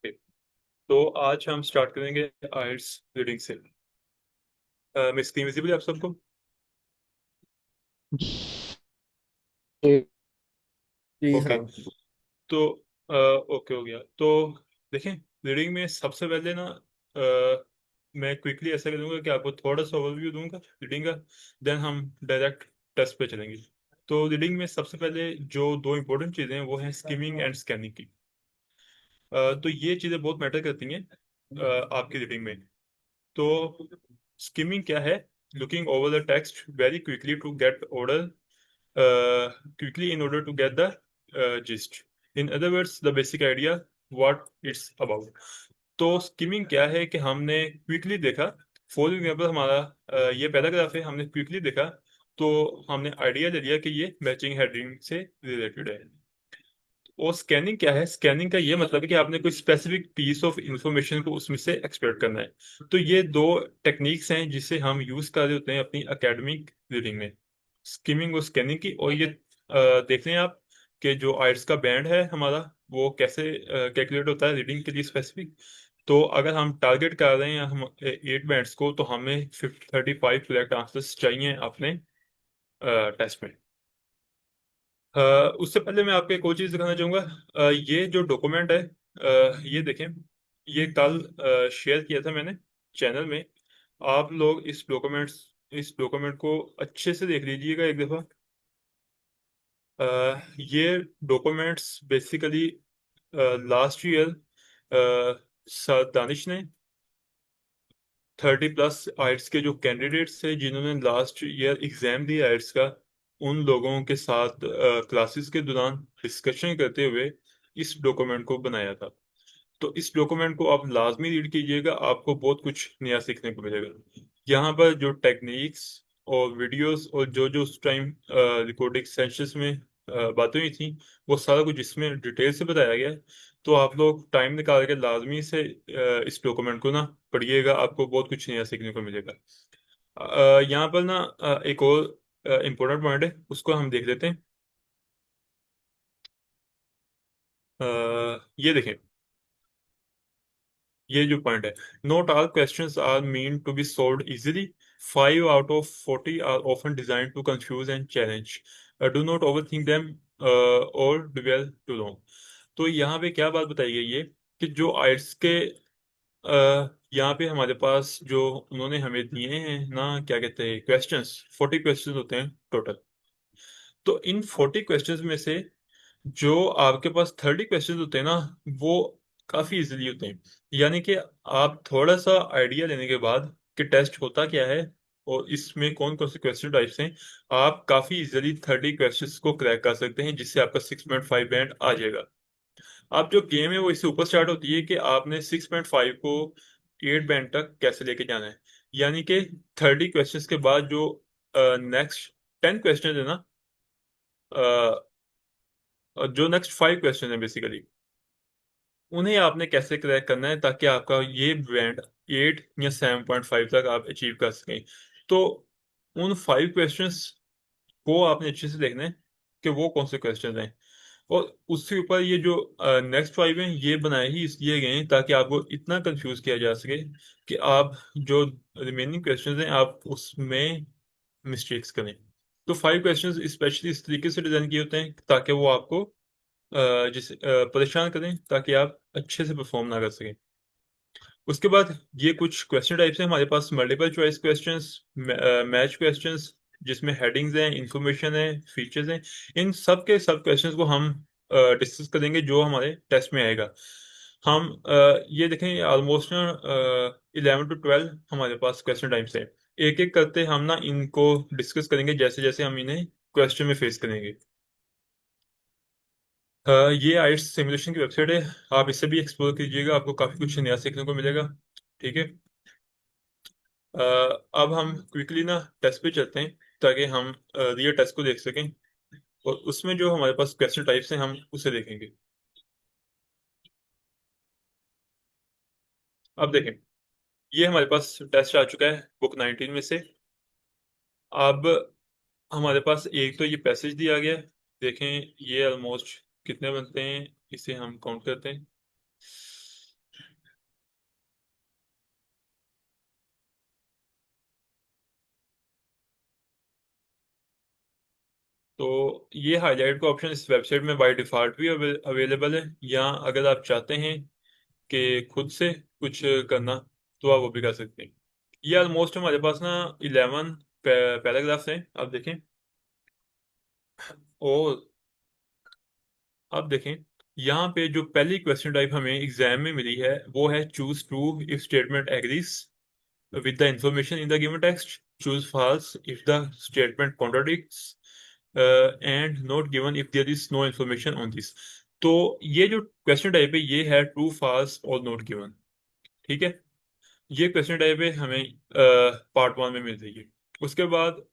Okay, तो आज हम स्टार्ट करेंगे आयल्स रीडिंग से। मेरी स्क्रीन विजिबल है आप सबको? जी। जी ओके, हाँ। तो ओके हो गया। तो देखें, रीडिंग में सबसे पहले ना मैं क्विकली ऐसा करूँगा कि आपको थोड़ा सा ओवरव्यू दूंगा रीडिंग का। देन हम डायरेक्ट टेस्ट पे चलेंगे। तो रीडिंग में सबसे पहले जो दो इंपॉर्टेंट चीज़ें हैं वो हैं स्किमिंग एंड स्कैनिंग की। तो ये चीज़ें बहुत मैटर करती हैं आपकी रीडिंग में। तो स्किमिंग क्या है? Looking over the text very quickly to get order, quickly in order to get the gist. In other words, the basic idea what it's about. तो स्किमिंग क्या है कि हमने क्विकली देखा। फॉर एग्जाम्पल हमारा ये पैराग्राफ है, हमने क्विकली देखा तो हमने आइडिया ले लिया कि ये मैचिंग हेडिंग से रिलेटेड है। और स्कैनिंग क्या है? स्कैनिंग का ये मतलब है कि आपने कोई स्पेसिफिक पीस ऑफ इंफॉर्मेशन को उसमें से एक्सपेक्ट करना है। तो ये दो टेक्निक्स हैं जिसे हम यूज कर रहे होते हैं अपनी एकेडमिक रीडिंग में, स्किमिंग और स्कैनिंग की। और ये देख लें आप कि जो आइट्स का बैंड है हमारा वो कैसे कैलकुलेट होता है रीडिंग के लिए स्पेसिफिक। तो अगर हम टारगेट कर रहे हैं हम 8 बैंड्स को, तो हमें 35 करेक्ट आंसर्स चाहिए अपने टेस्ट में। अ, उससे पहले मैं आपको एक और चीज़ दिखाना चाहूँगा। ये जो डॉक्यूमेंट है, ये देखें, ये कल शेयर किया था मैंने चैनल में। आप लोग इस डॉक्यूमेंट को अच्छे से देख लीजिएगा एक दफ़ा। ये documents basically last year sir Danish ने 30+ आइट्स के जो कैंडिडेट्स थे जिन्होंने लास्ट ईयर एग्जाम दिया आइट्स का, उन लोगों के साथ क्लासेस के दौरान डिस्कशन करते हुए इस डॉक्यूमेंट को बनाया था। तो इस डॉक्यूमेंट को आप लाजमी रीड कीजिएगा, आपको बहुत कुछ नया सीखने को मिलेगा। यहाँ पर जो टेक्निक्स और वीडियोस और जो जो उस टाइम रिकॉर्डिंग सेशंस में बातें हुई थी, वो सारा कुछ इसमें डिटेल से बताया गया है। तो आप लोग टाइम निकाल के लाजमी से इस डॉक्यूमेंट को ना पढ़िएगा, आपको बहुत कुछ नया सीखने को मिलेगा। यहाँ पर ना एक और इम्पोर्टेंट पॉइंट है, उसको हम देख लेते हैं। ये देखें, ये जो पॉइंट है, not all questions are meant to be solved easily, 5 out of 40 are often designed to confuse and challenge, do not over think them और डिवेल टू लॉन्ग। तो यहाँ पे क्या बात बताई गई है कि जो आइट्स के यहाँ पे हमारे पास जो उन्होंने हमें दिए हैं ना, क्या कहते हैं, क्वेश्चंस, 40 क्वेश्चंस होते हैं टोटल। तो इन 40 क्वेश्चंस में से जो आपके पास 30 क्वेश्चन होते हैं ना, वो काफी इजीली होते हैं। यानी कि आप थोड़ा सा आइडिया लेने के बाद कि टेस्ट होता क्या है और इसमें कौन कौन से क्वेश्चन टाइप्स हैं, आप काफी इजीली 30 क्वेश्चंस को क्रैक कर सकते हैं, जिससे आपका 6.5 बैंड आ जाएगा। अब जो गेम है वो इससे ऊपर स्टार्ट होती है कि आपने 6.5 को 8 बैंड तक कैसे लेके जाना है। यानी कि 30 क्वेश्चंस के बाद जो नेक्स्ट 10 क्वेश्चन है ना, जो नेक्स्ट 5 क्वेश्चन है बेसिकली, उन्हें आपने कैसे क्रैक करना है ताकि आपका ये बैंड 8 या 7.5 तक आप अचीव कर सकें। तो उन 5 क्वेश्चंस को आपने अच्छे से देखना है कि वो कौन से क्वेश्चन हैं। और उसके ऊपर ये जो नेक्स्ट 5 हैं, ये बनाए ही इसलिए गए हैं ताकि आपको इतना कंफ्यूज किया जा सके कि आप जो रिमेनिंग क्वेश्चंस हैं आप उसमें मिस्टेक्स करें। तो 5 क्वेश्चंस स्पेशली इस तरीके से डिजाइन किए होते हैं ताकि वो आपको परेशान करें, ताकि आप अच्छे से परफॉर्म ना कर सकें। उसके बाद ये कुछ क्वेश्चन टाइप्स हैं हमारे पास: multiple choice questions, match questions जिसमें हेडिंग्स हैं, इंफॉर्मेशन है, फीचर्स हैं। इन सब के सब क्वेश्चंस को हम डिस्कस करेंगे जो हमारे टेस्ट में आएगा। हम ये देखें, ऑलमोस्ट ना 11 to 12 हमारे पास क्वेश्चन टाइप्स हैं। एक एक करते हम ना इनको डिस्कस करेंगे जैसे जैसे हम इन्हें क्वेश्चन में फेस करेंगे। ये आइट्स सिमुलेशन की वेबसाइट है, आप इससे भी एक्सप्लोर कीजिएगा, आपको काफ़ी कुछ नया सीखने को मिलेगा। ठीक है। अब हम क्विकली ना टेस्ट पे चलते हैं ताकि हम रियल टेस्ट को देख सकें, और उसमें जो हमारे पास क्वेश्चन टाइप्स हैं हम उसे देखेंगे। अब देखें, ये हमारे पास टेस्ट आ चुका है बुक 19 में से। अब हमारे पास एक तो ये पैसेज दिया गया है। देखें, ये ऑलमोस्ट कितने बनते हैं, इसे हम काउंट करते हैं। तो ये हाईलाइट का ऑप्शन इस वेबसाइट में बाय डिफ़ॉल्ट भी अवेलेबल है, या अगर आप चाहते हैं कि खुद से कुछ करना तो आप वो भी कर सकते हैं। ये ऑलमोस्ट हमारे पास ना 11 पैराग्राफ्स हैं, आप देखें। और अब देखें, यहाँ पे जो पहली क्वेश्चन टाइप हमें एग्जाम में मिली है वो है choose true if statement agrees with the information in the given text, choose false if the statement contradicts, and not given if there is no information on this। तो ये जो question type है ये है ट्रू false और not given. ठीक है, ये क्वेश्चन टाइप है हमें पार्ट वन में मिल रही है। उसके बाद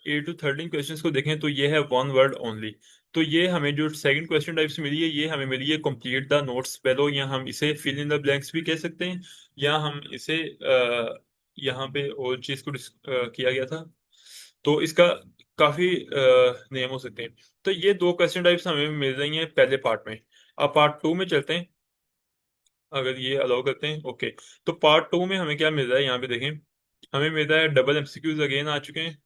8 to 13 क्वेश्चंस को देखें तो ये है वन वर्ड ओनली। तो ये हमें जो सेकंड क्वेश्चन टाइप से मिली है ये हमें मिली है कंप्लीट द नोट्स बेलो, या हम इसे फिल इन द ब्लैंक्स भी कह सकते हैं, या हम इसे यहाँ पे और चीज को किया गया था, तो इसका काफी नियम हो सकते हैं। तो ये दो क्वेश्चन टाइप्स हमें मिल रही हैं पहले पार्ट में। अब पार्ट टू में चलते हैं, अगर ये अलाउ करते हैं। ओके, तो पार्ट टू में हमें क्या मिल रहा है यहाँ पे देखें। हमें मिल रहा है डबल एमसीक्यूज अगेन आ चुके हैं।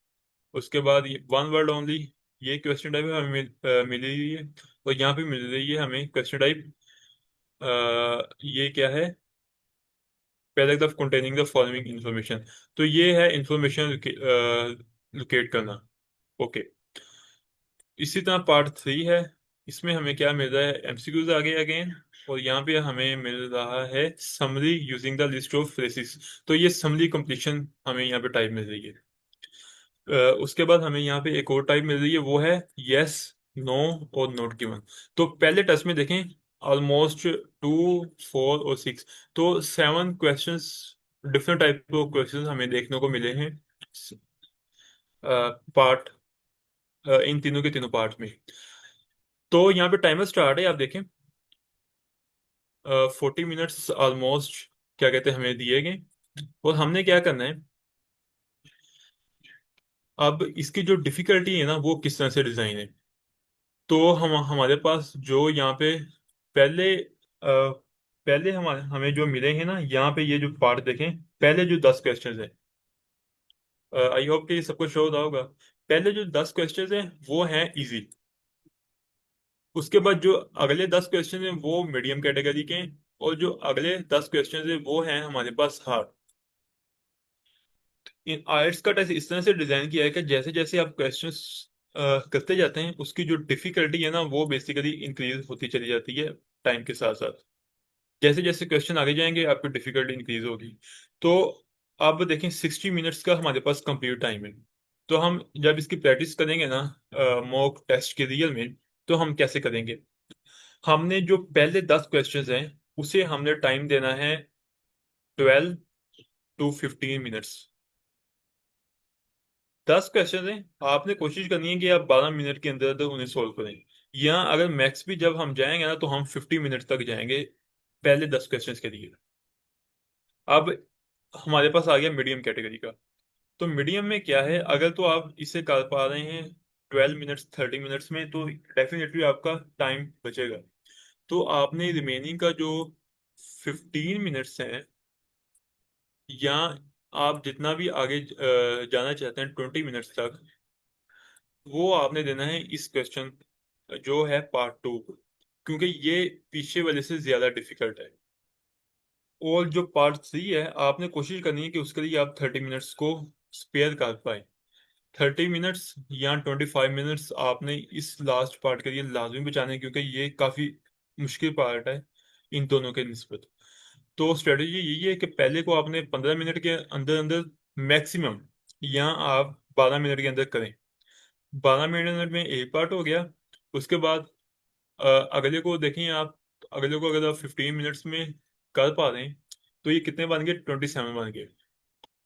उसके बाद ये वन वर्ड ओनली, ये क्वेश्चन टाइप हमें मिल रही है। और यहाँ पे मिल रही है हमें क्वेश्चन टाइप ये क्या है, paragraph containing the following information. तो ये है इंफॉर्मेशन लोकेट करना। ओके, इसी तरह पार्ट थ्री है, इसमें हमें क्या मिल रहा है, एमसीक्यूज आगे अगेन। और यहाँ पे हमें मिल रहा है summary using the list of phrases. तो ये समरी कंप्लीशन हमें यहाँ पे टाइप मिल रही है। उसके बाद हमें यहाँ पे एक और टाइप मिल रही है, वो है यस, नो और नॉट गिवन। तो पहले टेस्ट में देखें ऑलमोस्ट 2, 4 और 6, तो 7 questions, different type of questions हमें देखने को मिले हैं पार्ट, इन तीनों के तीनों पार्ट में। तो यहाँ पे टाइमर स्टार्ट है, आप देखें 40 मिनट्स ऑलमोस्ट क्या कहते हैं हमें दिए गए। और हमने क्या करना है, अब इसकी जो डिफिकल्टी है ना वो किस तरह से डिजाइन है। तो हम हमारे पास जो यहाँ पे पहले हमारे हमें जो मिले हैं ना, यहाँ पे ये जो पार्ट देखें, पहले जो 10 क्वेश्चंस है, आई होप कि सबको शो हो रहा होगा। पहले जो 10 क्वेश्चंस हैं वो हैं इजी। उसके बाद जो अगले 10 क्वेश्चन हैं वो मीडियम कैटेगरी के हैं, और जो अगले 10 क्वेश्चन हैं वो हैं हमारे पास हार्ड। इन आयट्स का टेस्ट इस तरह से डिजाइन किया है कि जैसे जैसे आप क्वेश्चंस करते जाते हैं उसकी जो डिफिकल्टी है ना वो बेसिकली इंक्रीज होती चली जाती है टाइम के साथ साथ। जैसे जैसे क्वेश्चन आगे जाएंगे आपकी डिफिकल्टी इंक्रीज होगी। तो अब देखें 60 मिनट्स का हमारे पास कंप्लीट टाइम है। तो हम जब इसकी प्रैक्टिस करेंगे ना मॉक टेस्ट के रियल में, तो हम कैसे करेंगे, हमने जो पहले 10 क्वेश्चंस हैं उसे हमने टाइम देना है 12 to 15 मिनट्स। 10 क्वेश्चन हैं, आपने कोशिश करनी है कि आप 12 मिनट के अंदर अंदर उन्हें सोल्व करें। या अगर मैक्स भी जब हम जाएंगे ना तो हम 50 मिनट तक जाएंगे पहले 10 क्वेश्चन के लिए। अब हमारे पास आ गया मीडियम कैटेगरी का। तो मीडियम में क्या है, अगर तो आप इसे कर पा रहे हैं 12 मिनट्स 30 मिनट्स में तो डेफिनेटली आपका टाइम बचेगा। तो आपने रिमेनिंग का जो 15 मिनट्स हैं, या आप जितना भी आगे जाना चाहते हैं 20 मिनट्स तक, वो आपने देना है इस क्वेश्चन जो है पार्ट टू, क्योंकि ये पीछे वाले से ज्यादा डिफिकल्ट है। और जो पार्ट थ्री है आपने कोशिश करनी है कि उसके लिए आप 30 मिनट्स को स्पेयर कर पाए। 30 मिनट्स या 25 मिनट्स आपने इस लास्ट पार्ट के लिए लाजमी बचाने हैं, क्योंकि ये काफी मुश्किल पार्ट है इन दोनों के निस्बत। तो स्ट्रेटेजी यही है कि पहले को आपने 15 मिनट के अंदर अंदर मैक्सिमम, या आप 12 मिनट के अंदर करें। 12 मिनट में एक पार्ट हो गया। उसके बाद अगले को देखें आप, अगले को अगर आप 15 मिनट्स में कर पा रहे हैं तो ये कितने बन गए, 27 बन गए।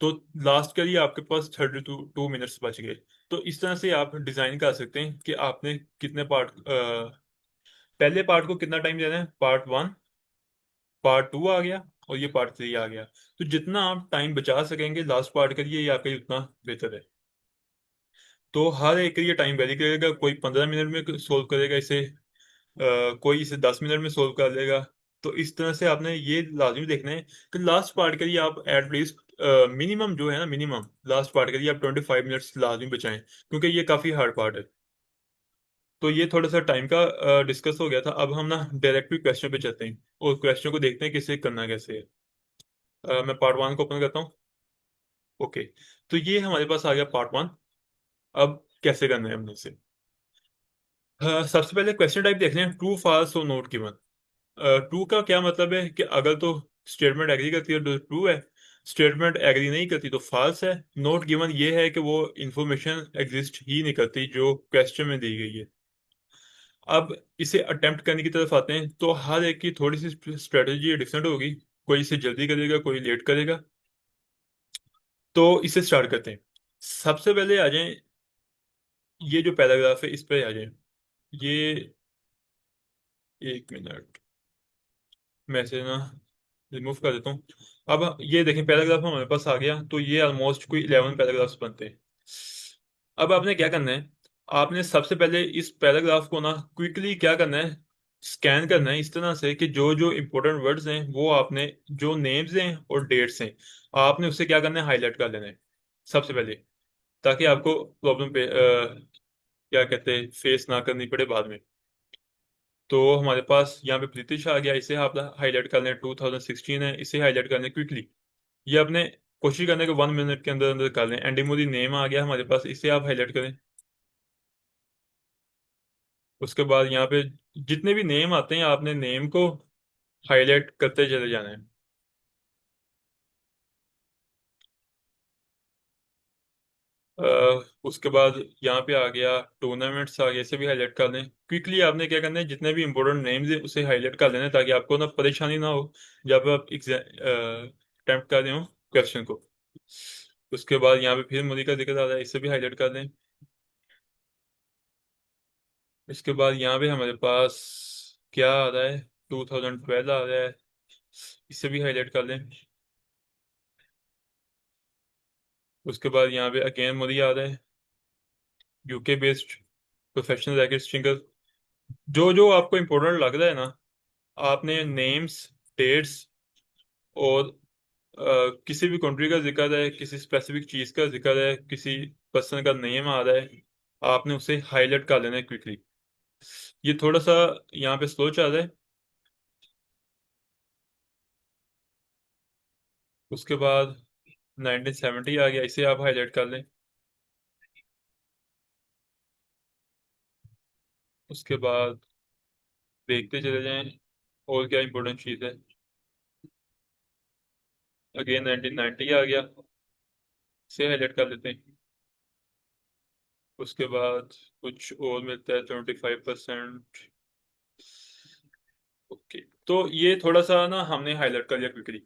तो लास्ट के लिए आपके पास 32 मिनट्स बच गए। तो इस तरह से आप डिजाइन कर सकते हैं कि आपने कितने पार्ट, पहले पार्ट को कितना टाइम देना है, पार्ट वन, पार्ट टू आ गया, और ये पार्ट थ्री आ गया। तो जितना आप टाइम बचा सकेंगे लास्ट पार्ट के लिए ये आपके लिए उतना बेहतर है। तो हर एक के लिए टाइम वेरी करेगा, कोई 15 मिनट में सोल्व करेगा इसे, कोई इसे 10 मिनट में सोल्व कर लेगा। तो इस तरह से आपने ये लाजमी देखना है कि लास्ट पार्ट के लिए आप एटलीस्ट मिनिमम जो है ना, मिनिमम लास्ट पार्ट के लिए आप 25 मिनट्स लाजमी बचाएं, क्योंकि ये काफी हार्ड पार्ट है। तो ये थोड़ा सा टाइम का डिस्कस हो गया था। अब हम ना डायरेक्टली क्वेश्चन पे चलते हैं और क्वेश्चन को देखते हैं किसे करना कैसे है। मैं पार्ट वन को ओपन करता हूँ। ओके, तो ये हमारे पास आ गया पार्ट वन। अब कैसे करना है हमने इसे। सबसे पहले क्वेश्चन टाइप देख लें, ट्रू फॉल्स और नोट गिवन। ट्रू का क्या मतलब है कि अगर तो स्टेटमेंट एग्री करती है तो ट्रू है, स्टेटमेंट एग्री नहीं करती तो फॉल्स है। नोट गिवन ये है कि वो इंफॉर्मेशन एग्जिस्ट ही नहीं करती जो क्वेश्चन में दी गई है। अब इसे अटेम्प्ट करने की तरफ आते हैं, तो हर एक की थोड़ी सी स्ट्रेटजी डिफरेंट होगी। कोई इसे जल्दी करेगा, कोई लेट करेगा। तो इसे स्टार्ट करते हैं। सबसे पहले आ जाएं, ये जो पैराग्राफ है इस पे आ जाएं। ये 1 मिनट, मैं इसे ना रिमूव कर देता हूँ। अब ये देखें पैराग्राफ हमारे पास आ गया, तो ये ऑलमोस्ट कोई 11 पैराग्राफ्स बनते हैं। अब आपने क्या करना है, आपने सबसे पहले इस पैराग्राफ को ना क्विकली क्या करना है, स्कैन करना है इस तरह से कि जो जो इंपॉर्टेंट वर्ड्स हैं वो आपने, जो नेम्स हैं और डेट्स हैं, आपने उसे क्या करना है, हाईलाइट कर लेना है सबसे पहले, ताकि आपको प्रॉब्लम पे क्या कहते हैं फेस ना करनी पड़े बाद में। तो हमारे पास यहाँ पे प्रीतिश आ गया, इसे आप हाईलाइट कर लें। 2016 है, इसे हाईलाइट कर लें क्विकली। ये आपने कोशिश करने के 1 मिनट के अंदर अंदर कर लें। एंडी मोदी नेम आ गया हमारे पास, इसे आप हाईलाइट करें। उसके बाद यहाँ पे जितने भी नेम आते हैं आपने नेम को हाईलाइट करते चले जाना है। उसके बाद यहाँ पे आ गया टूर्नामेंट्स आ गया, इसे भी हाईलाइट कर लें। क्विकली आपने क्या करना है, जितने भी इंपॉर्टेंट नेम्स है उसे हाईलाइट कर लेना है, ताकि आपको ना परेशानी ना हो जब आप अटेम्प्ट कर रहे हो क्वेश्चन को। उसके बाद यहाँ पे फिर मोदी का जिक्र आ रहा है, इसे भी हाईलाइट कर लें। इसके बाद यहाँ पे हमारे पास क्या आ रहा है, 2012 आ रहा है, इसे भी हाईलाइट कर लें। उसके बाद यहाँ पे अगेन मोदी आ रहा है, UK based professional racket singer. जो जो आपको इम्पोर्टेंट लग रहा है ना, आपने नेम्स, डेट्स और किसी भी कंट्री का जिक्र है, किसी स्पेसिफिक चीज का जिक्र है, किसी पर्सन का नेम आ रहा है, आपने उसे हाईलाइट कर लेना है क्विकली। ये थोड़ा सा यहाँ पे स्लो चल रहा है। उसके बाद 1970 आ गया, इसे आप हाईलाइट कर लें। उसके बाद देखते चले जाएं और क्या इंपॉर्टेंट चीज़ है। अगेन 1990 आ गया, इसे हाईलाइट कर लेते हैं। उसके बाद कुछ और मिलता है 25%। ओके, तो ये थोड़ा सा ना हमने हाईलाइट कर लिया क्विकली।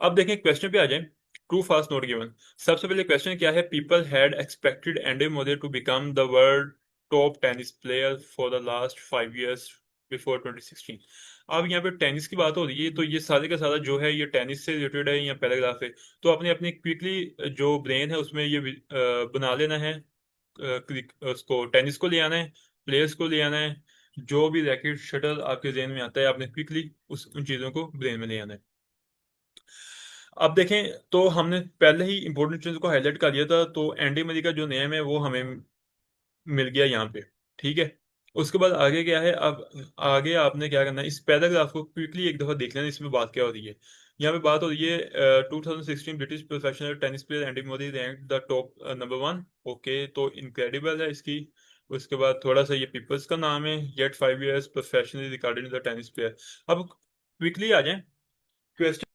अब देखें क्वेश्चन पे आ जाएं। ट्रू फास्ट नोट गिवन। सबसे पहले क्वेश्चन क्या है, people had expected Andy Murray to become the world top tennis player for the last 5 years before 2016। अब यहाँ पे टेनिस की बात हो रही है, तो ये सारे का सारा जो है ये टेनिस से रिलेटेड है या पैराग्राफ है। तो आपने अपनी क्विकली जो ब्रेन है उसमें ये बना लेना है। उसको टेनिस को ले आना है, प्लेयर्स को ले आना है, जो भी रैकेट शटल आपके जहन में आता है आपने क्विकली उस उन चीज़ों को ब्रेन में ले आना है। अब देखें, तो हमने पहले ही इंपॉर्टेंट चीज़ को हाईलाइट कर दिया था, तो एंडी मरी का जो नेम है वो हमें मिल गया यहाँ पे। ठीक है, उसके बाद आगे क्या है, अब आगे आपने क्या करना है, इस पैराग्राफ को क्विकली एक दफा देख लेना, इसमें बात क्या हो रही है। यहाँ पे बात हो रही है 2016 British professional tennis player Andy Modi rank the top number 1। Okay, तो इनक्रेडिबल है इसकी। उसके बाद थोड़ा सा ये पीपल्स का नाम है, yet 5 years professionally recorded the tennis player. अब क्विकली आ जाए question.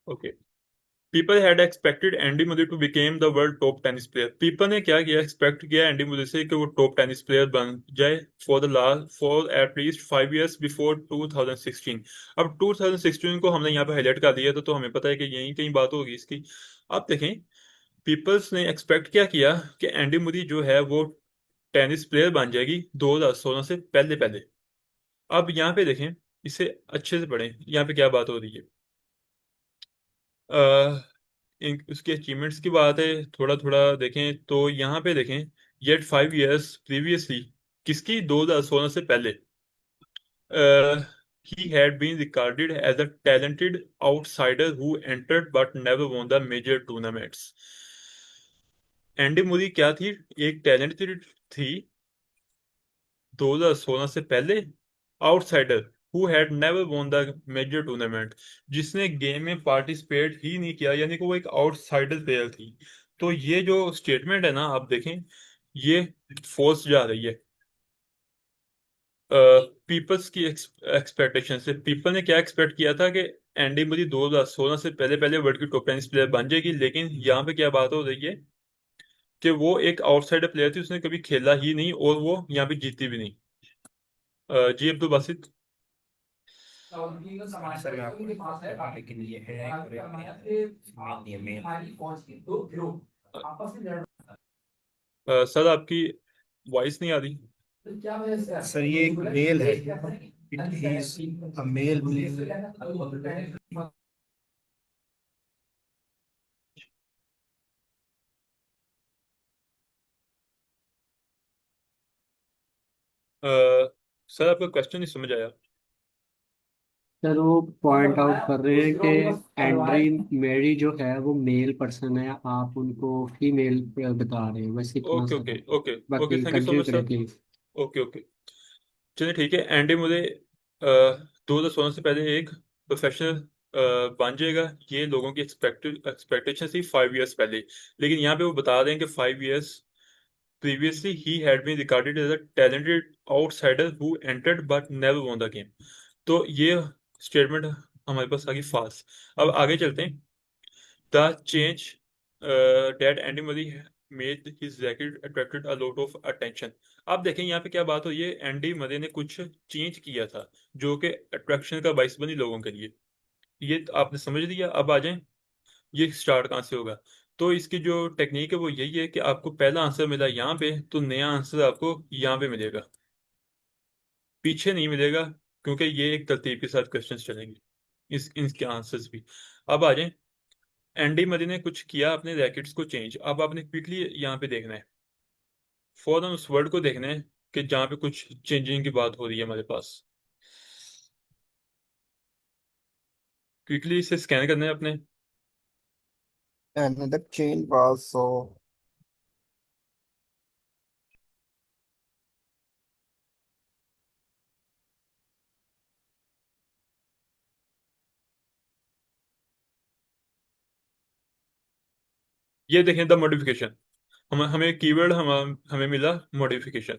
Okay, people had expected Andy Murray to become the world top tennis player. People ने क्या किया, एक्सपेक्ट किया एंडी मुदी से कि वो टॉप टेनिस प्लेयर बन जाए for at least 5 years before 2016। अब 2016 को हमने यहाँ पे हाईलाइट कर दिया तो हमें पता है कि यही कहीं बात होगी इसकी। अब देखें, पीपल्स ने एक्सपेक्ट क्या किया कि एंडी मुदी जो है वो टेनिस प्लेयर बन जाएगी 2016 से पहले पहले। अब यहाँ पे देखें, इसे अच्छे से पढ़ें, यहाँ पे क्या बात हो रही है। उसके अचीवमेंट्स की बात है, थोड़ा थोड़ा देखें तो यहाँ पे देखें, येट 5 years प्रीवियसली, किसकी, 2016 से पहले, he had been regarded as a talented outsider who entered but never won the major tournaments। Andy Murray क्या थी? एक टैलेंटेड थी 2016 से पहले, outsider who had never won the major tournament, जिसने गेम में पार्टिसिपेट ही नहीं किया, यानी कि वो एक आउटसाइडर प्लेयर थी। तो ये जो स्टेटमेंट है ना, आप देखें, ये फोर्स जा रही है पीपल्स की एक्सपेक्टेशन से। पीपल ने क्या एक्सपेक्ट किया था कि एंडी मुरी 2016 से पहले पहले वर्ल्ड की टॉप टेनिस प्लेयर बन जाएगी, लेकिन यहाँ पे क्या बात हो रही है कि वो एक आउटसाइडर प्लेयर थी, उसने कभी खेला ही नहीं और वो यहाँ पे जीती भी नहीं। जी अब्दुल बासित। सर मैं आपको लेकिन ये है मेल नहीं है मेल। सर आपकी वॉइस नहीं आ रही। सर ये एक मेल है, it is a mail. Uh, sir आपका क्वेश्चन नहीं समझ आया। सर वो पॉइंट आउट कर रहे हैं कि एंड्री मेरी जो है वो मेल पर्सन है, आप उनको फीमेल बता रहे हैं, बस इतना ओके सा ओके था। ओके ओके, बाकी thank you so continue much करें सर। प्लीज। ओके ओके, चलिए ठीक है। एंडी मुझे 2016 से पहले एक प्रोफेशनल बन जाएगा, ये लोगों की एक्सपेक्टेशन थी 5 इयर्स पहले। लेकिन यहाँ पे वो बता रहे हैं कि 5 years previously he had been regarded as a talented outsider who entered but never won the game। तो ये स्टेटमेंट हमारे पास आ गई फास्ट। अब आगे चलते हैं। The change that Andy Murray made his racket attracted a lot of attention। आप देखें यहाँ पे क्या बात हो, ये एंडी मरे ने कुछ चेंज किया था जो कि अट्रैक्शन का बाइस बनी लोगों के लिए। ये तो आपने समझ लिया। अब आ जाएं, ये स्टार्ट कहाँ से होगा। तो इसकी जो टेक्निक है वो यही है कि आपको पहला आंसर मिला यहाँ पे, तो नया आंसर आपको यहाँ पे मिलेगा, पीछे नहीं मिलेगा, क्योंकि ये एक तरतीब के साथ क्वेश्चंस चलेंगे, इनके आंसर्स भी। अब आ जाएं, एंडी मरी ने कुछ किया अपने रैकेट्स को चेंज। अब आपने क्विकली यहाँ पे देखना है, फौरन उस वर्ड को देखना है कि जहाँ पे कुछ चेंजिंग की बात हो रही है हमारे पास। क्विकली इसे स्कैन करना है अपने। Another change was so ये देखें द मॉडिफिकेशन, हमें हमें कीवर्ड हमें मिला मॉडिफिकेशन।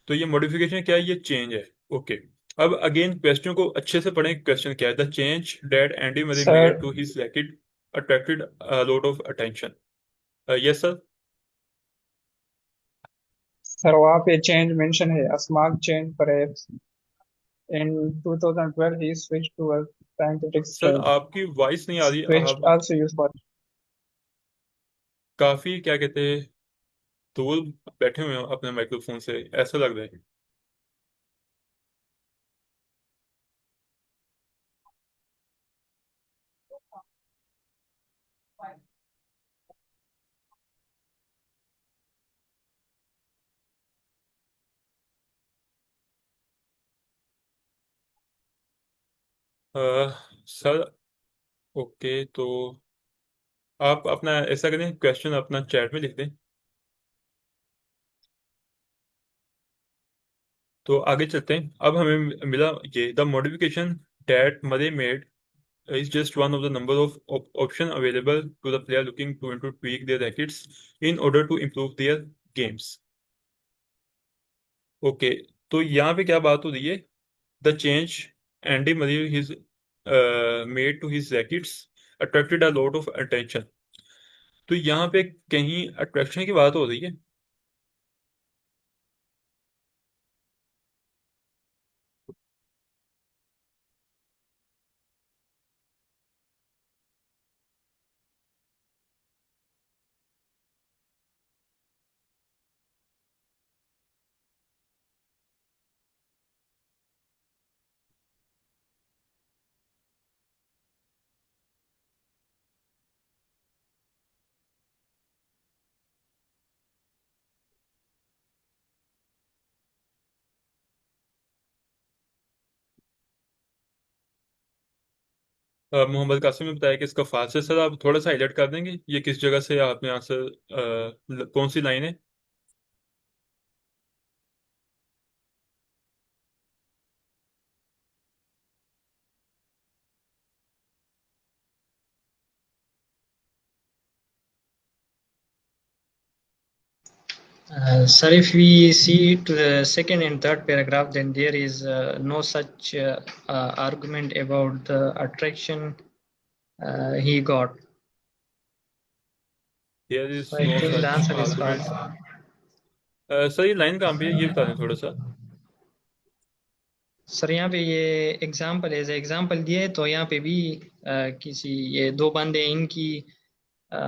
तो ये मॉडिफिकेशन क्या है? ये चेंज है। ओके, अब अगेन क्वेश्चन को अच्छे से पढ़ें। क्वेश्चन क्या है? The change that Andy Murray made sir to his racket attracted a lot of attention. Yes sir. Sir वहाँ पे चेंज मेंशन है, a smart change perhaps in 2012 he switched to a scientific sir strength आपकी voice नहीं आ रही। switched आप also used for काफी क्या कहते हैं, दूर बैठे हुए हो अपने माइक्रोफोन से, ऐसा लग रहा है। सर ओके, तो आप अपना ऐसा करें, क्वेश्चन अपना चैट में लिख दें। तो आगे चलते हैं। अब हमें मिला ये द मॉडिफिकेशन दैट मरे made is just one of the number of options available to the player looking to tweak their rackets in order to improve their games। Okay, तो यहाँ पे क्या बात हो रही है? The change Andy Murray his made to his rackets attracted a lot of attention. तो यहाँ पे कहीं अट्रैक्शन की बात हो रही है। मोहम्मद कासिम ने बताया कि इसका फास्ट है। सर आप थोड़ा सा हाईलाइट कर देंगे ये किस जगह से आपने आंसर, कौन सी लाइन है? Sir, if we see to the second and third paragraph, then there is no such argument about the attraction he got. There is So I no think the such answer is argument. false. Sir ये line कहाँ पे है, ये बता दें थोड़ा सा। Sir यहाँ पे ये एग्जाम्पल एज एग्जाम्पल दिए, तो यहाँ पे भी किसी ये दो बंदे इनकी अ,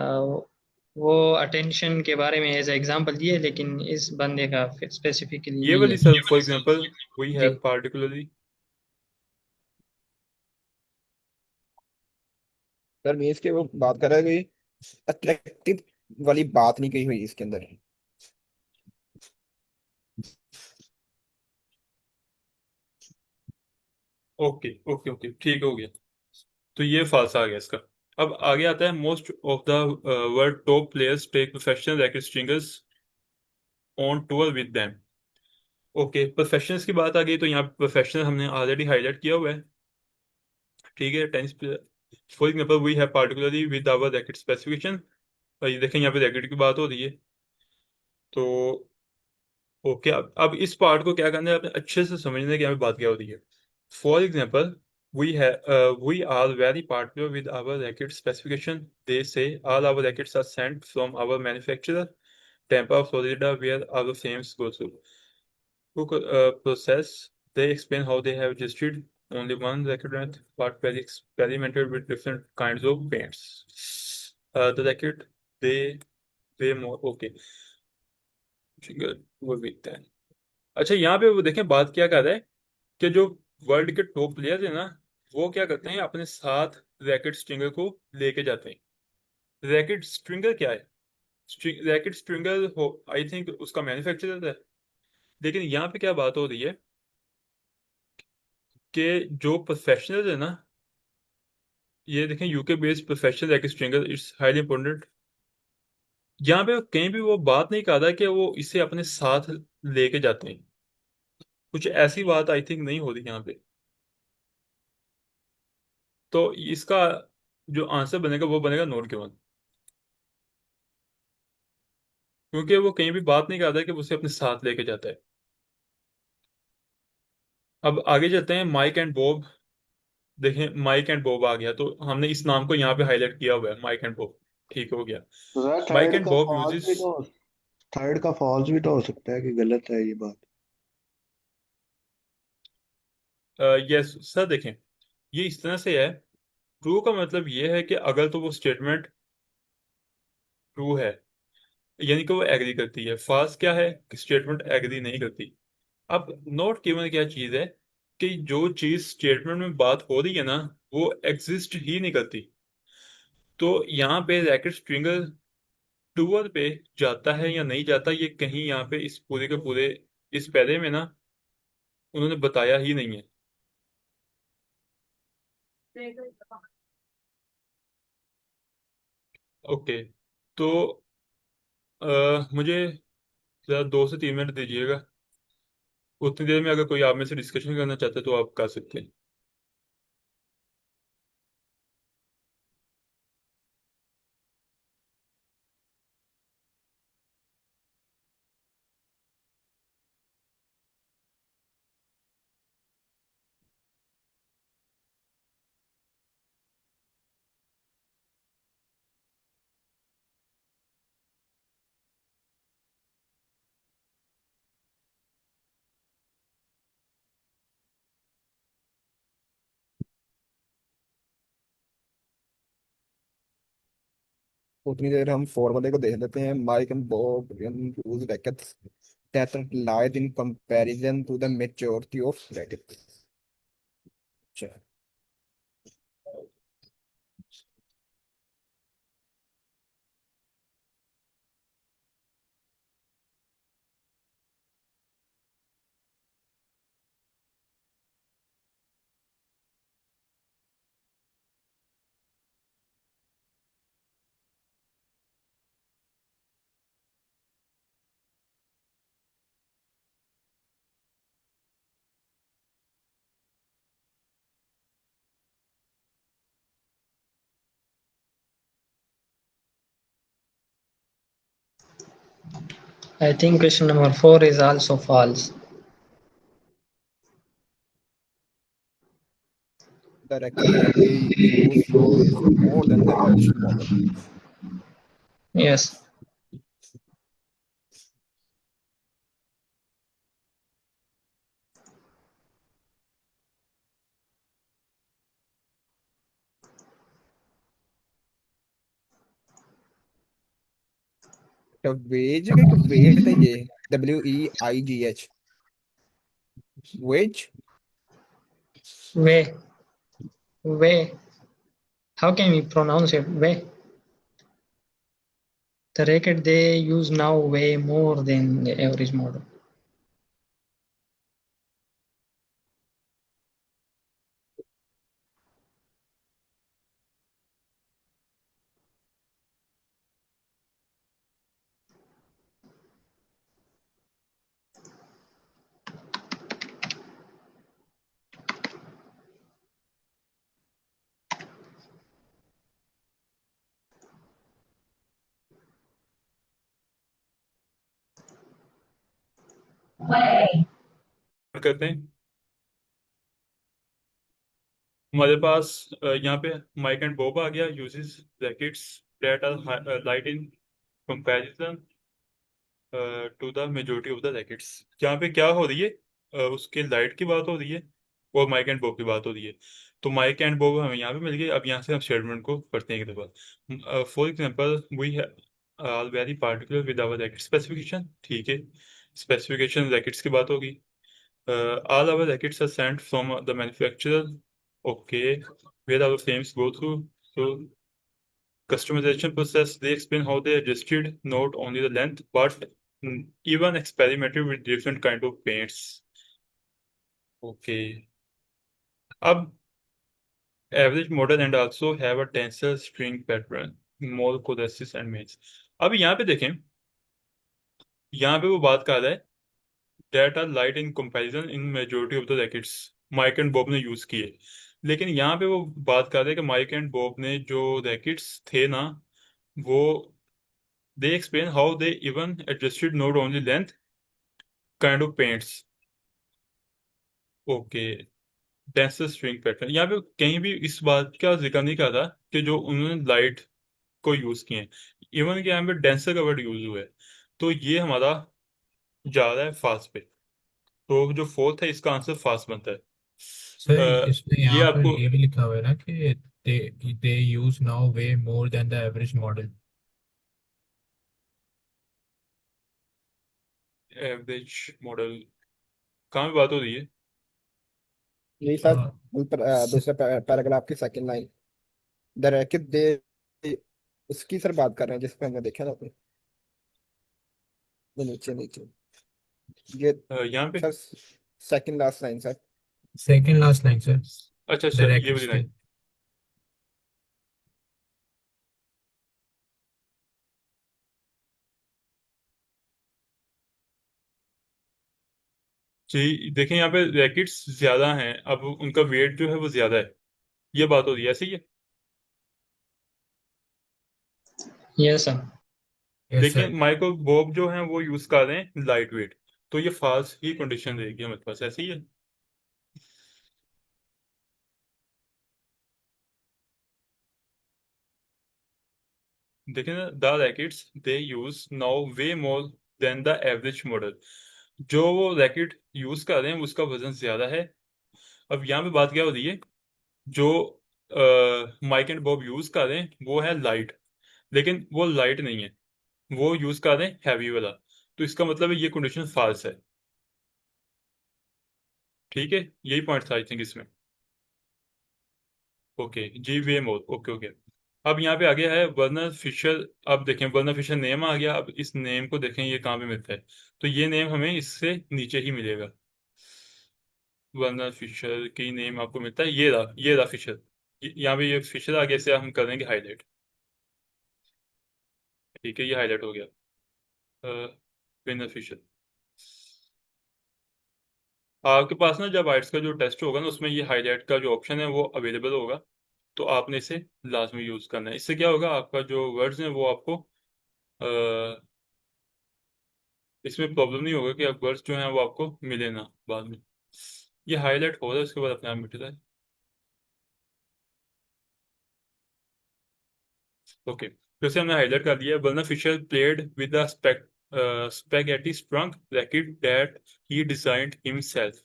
वो अटेंशन के बारे में एज एग्जाम्पल दिए, लेकिन इस बंदे का स्पेसिफिकली ये नहीं वाली है। Sir, for example we ji. Have particularly. Sir means के वो बात कर रहा है कि अट्रैक्टिव वाली बात नहीं कही हुई इसके अंदर। ओके ओके ओके, ठीक हो गया। तो ये फाल्स आ गया इसका। अब आगे आता है, most of the world top players take professional racket stringers on tour with them. Okay, professionals की बात आ गई तो यहाँ प्रोफेशनल हमने ऑलरेडी हाईलाइट किया हुआ है। ठीक है, tennis player for example we have particularly with our racket specification. ये देखें यहाँ पे रैकेट की बात हो रही है। तो ओके, अब इस पार्ट को क्या करना है, आपने अच्छे से समझने की हमें बात क्या हो रही है। For example we are very particular with our racket specification. They say all our rackets are sent from our manufacturer, Tampa, Florida, where our frames go through. Process. They explain how they have registered only one racket length, but very experimented with different kinds of paints. The racket they way more okay. Good. वो बिकता है। अच्छा, यहाँ पे वो देखें बात क्या कर रहा है कि जो वर्ल्ड के टॉप प्लेयर्स हैं ना, वो क्या करते हैं, अपने साथ रैकेट स्ट्रिंगर को लेके जाते हैं। रैकेट स्ट्रिंगर क्या है? रैकेट स्ट्रिंगर हो, आई थिंक उसका मैन्युफैक्चरर है। लेकिन यहाँ पे क्या बात हो रही है कि जो प्रोफेशनल है ना, ये देखें UK based professional racket stringer it's highly important. यहाँ पे कहीं भी वो बात नहीं कर रहा कि वो इसे अपने साथ लेके जाते हैं। कुछ ऐसी बात आई थिंक नहीं हो रही यहाँ पे। तो इसका जो आंसर बनेगा वो बनेगा नॉट गिवन, क्योंकि वो कहीं भी बात नहीं करता कि वो उसे अपने साथ लेके जाता है। अब आगे चलते हैं, माइक एंड बॉब। देखें माइक एंड बॉब आ गया, तो हमने इस नाम को यहाँ पे हाईलाइट किया हुआ है, माइक एंड बॉब। ठीक हो गया। तो सर माइक थर्ड एंड का बॉब फॉल्स यूजेस। भी तो थर्ड का फॉल्स भी तो हो सकता है कि गलत है ये बात। यस सर, देखें ये इस तरह से है। ट्रू का मतलब ये है कि अगर तो वो स्टेटमेंट ट्रू है, यानी कि वो एग्री करती है। फॉल्स क्या है कि स्टेटमेंट एग्री नहीं करती। अब नॉट गिवन क्या चीज है कि जो चीज स्टेटमेंट में बात हो रही है ना, वो एग्जिस्ट ही नहीं करती। तो यहाँ पे रैकेट स्ट्रिंगर टूर पे जाता है या नहीं जाता, ये कहीं यहाँ पे इस पूरे के पूरे इस पैरे में ना उन्होंने बताया ही नहीं है। ओके, तो मुझे जरा 2 से 3 मिनट दीजिएगा। उतनी देर में अगर कोई आप में से डिस्कशन करना चाहते तो आप कर सकते हैं। उतनी देर हम फॉर्मूले को देख लेते हैं। Mike and Bob use rackets that lies in comparison to the maturity of rackets. अच्छा, I think question number 4 is also false. The record they use now is more than the average model. Yes. तो वेज का एक weight है ये WEIGH वेज Way. Way. How can we pronounce it? Way. The record they use now way more than the average model. करते हैं। हमारे पास यहाँ पे माइक एंड बॉब आ गया, uses brackets that are light in comparison to the majority of the rackets. यहाँ पे क्या हो रही है, उसके लाइट की बात हो रही है और माइक एंड बॉब की बात हो रही है। तो माइक एंड बॉब हमें यहाँ पे मिल गए। अब यहाँ से हम स्टेटमेंट को पढ़ते हैं एक दफा। For example we are very particular with our racket specification. ठीक है, स्पेसिफिकेशन रैकेट्स की बात होगी। All our rackets are sent from the manufacturer. Okay, where our frames go through. So customization process, they explain how they adjusted not only the length but even experimented with different kind of paints. Okay. अब average model and also have a tensor string pattern, more codices and mains. अब यहाँ पे देखें, यहाँ पे वो बात कर रहा है that are light in comparison in majority of the rackets Mike and Bob ने यूज किए। लेकिन यहाँ पे वो बात कर रहे हैं कि माइक एंड बॉब ने जो रैकेट्स थे ना, वो they explain how they even adjusted not only length kind of paints. Okay, denser string pattern. यहाँ पे कहीं भी इस बात का जिक्र नहीं कर रहा कि जो उन्होंने लाइट को यूज किए हैं, इवन कि यहाँ पे डेंसर का वर्ड यूज हुआ है। तो ये हमारा जा रहा है फास्ट पे। तो जो फोर्थ है इसका आंसर फास्ट बनता है। सर इसमें ये यहाँ पर आपको ये भी लिखा हुआ है ना कि they use now way more than the average model. Average model कहाँ पे बात हो रही है? यही सर हाँ, दूसरे पैराग्राफ की सेकंड लाइन द रैकेट दे उसकी सर बात कर रहे हैं जिस पे हमने देखा था अपने ये नीचे नीचे ये यहाँ पे sir second last line sir second last line sir. अच्छा The अच्छा, ये rackets वाली के लाइन। जी देखें, यहाँ पे रैकेट्स ज्यादा हैं, अब उनका वेट जो है वो ज्यादा है, ये बात हो रही है, ऐसे ही है। Yes, sir. yes sir. लेकिन माइक और बॉब जो हैं वो यूज कर रहे हैं लाइट वेट, तो ये फाल्स ही कंडीशन रहेगी हमारे पास, ऐसे ही है। देखें ना, the rackets they use now way more than the average model. जो वो रैकेट यूज कर रहे हैं उसका वजन ज्यादा है। अब यहाँ पे बात क्या हो रही है, जो माइक एंड बॉब यूज कर रहे हैं वो है लाइट, लेकिन वो लाइट नहीं है, वो यूज कर रहे हैं हैवी वाला। तो इसका मतलब है ये कंडीशन फाल्स है। ठीक है, यही पॉइंट था आई थिंक इसमें। ओके जी, वे मोर। Okay okay. अब यहाँ पे आ गया है वर्नर फिशर। अब देखें, वर्नर फिशर नेम आ गया। अब इस नेम को देखें ये कहाँ पे मिलता है, तो ये नेम हमें इससे नीचे ही मिलेगा। वर्नर फिशर की नेम आपको मिलता है, ये रहा फिशर। यहाँ पे ये फिशर आ गया, इसे हम कर देंगे हाईलाइट। ठीक है, ये हाईलाइट हो गया वर्नर फिशर। आपके पास ना जब आइट्स का जो टेस्ट होगा ना, उसमें ये हाईलाइट का जो ऑप्शन है वो अवेलेबल होगा, तो आपने इसे लाजमी यूज करना है। इससे क्या होगा, आपका जो वर्ड्स हैं वो आपको इसमें प्रॉब्लम नहीं होगा कि वर्ड्स जो हैं वो आपको मिले ना बाद में। ये हाईलाइट हो रहा है, उसके बाद अपने आप मिट रहा है। ओके, फिर से हमने हाईलाइट कर दिया। वरना Fischer played with the spaghetti sprung racket that he designed himself।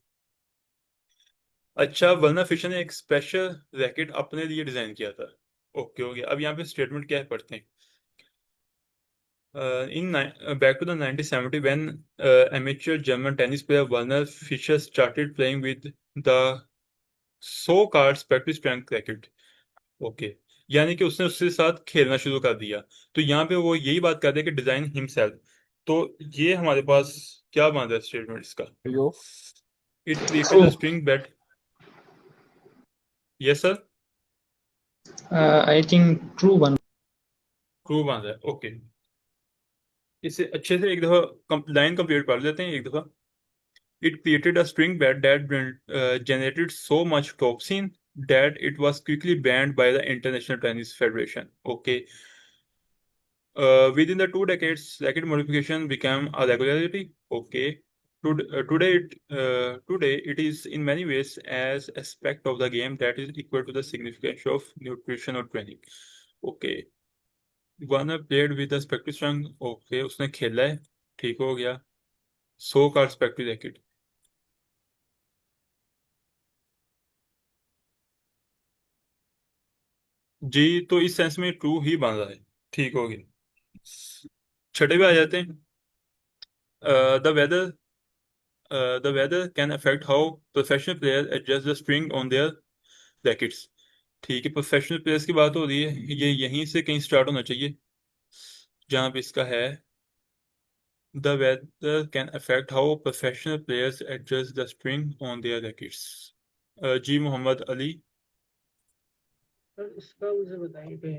अच्छा, वरना फिशर ने एक स्पेशल रैकेट अपने लिए डिजाइन किया था। ओके हो गया। अब यहाँ पे स्टेटमेंट क्या है पढ़ते हैं। Back to the 1970 when amateur German tennis player Werner Fischer started playing with the so-called spaghetti sprung racket। Okay, यानी कि उसने उसके साथ खेलना शुरू कर दिया। तो यहाँ पे वो यही बात कर रहे हैं कि डिजाइन हिमसेल्फ। तो ये हमारे पास क्या बन रहा है स्टेटमेंट इसका। यो it created a string bat. Yes sir, I think true one. True बन रहा है। ओके, इसे अच्छे से एक दफा लाइन कंप्लीट कर लेते हैं एक दफा। It created a string bat that generated so much toxin that it was quickly banned by the International Tennis Federation। Okay. Within the 2 decades, racket modification became a regularity. Okay. Today, it is in many ways as aspect of the game that is equal to the significance of nutrition or training। Okay. Warner played with the spectrum strung। Okay, उसने खेला है, ठीक हो गया। So called spectrum racket। जी, तो इस sense में true ही बन रहा है, ठीक हो गया। छठे पे आ जाते हैं। The weather the weather can affect how professional player adjust the spring on their rackets. ठीक है, प्रोफेशनल प्लेयर्स की बात हो रही है, ये यहीं से कहीं स्टार्ट होना चाहिए जहां पे इसका है। The weather can affect how professional players adjust the spring on their rackets. जी मोहम्मद अली। सर इसका मुझे बताइए कि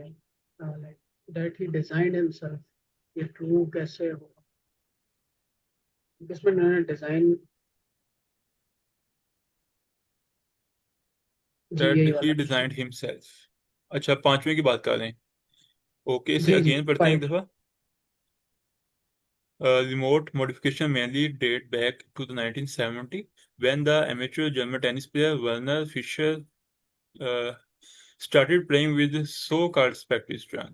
like that he design himself, ये ट्रू कैसे होगा? इसमें उन्होंने डिजाइन, जी दैट यही ही वाला क्वेश्चन। Designed himself. अच्छा, पांचवें की बात कर रहे हैं। ओके, इसे जी जी अगेन पढ़ते हैं एक 5। दफा। Remote modification mainly date back to the 1970 when the amateur German tennis player Werner Fischer uh, started playing with so-called spectrum strung।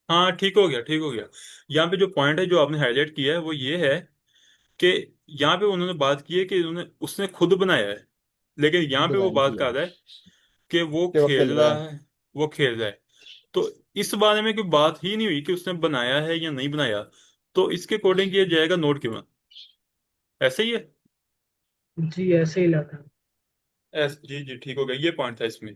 हाँ, ठीक हो गया, ठीक हो गया। यहाँ पे जो पॉइंट है जो आपने हाईलाइट किया है वो ये है कि यहाँ पे उन्होंने बात की है कि उसने खुद बनाया है, लेकिन यहाँ पे वो डिजाइन बात किया कर है रहा है कि वो कि वो खेल खेल रहा रहा है। है, वो खेल रहा है। तो इस बारे में कोई बात ही नहीं हुई कि उसने बनाया है या नहीं बनाया। तो इसके अकॉर्डिंग किया जाएगा नोट क्यों, ऐसे ही है। जी ऐसे ही लग रहा है। जी जी, ठीक हो गया, ये पॉइंट था इसमें।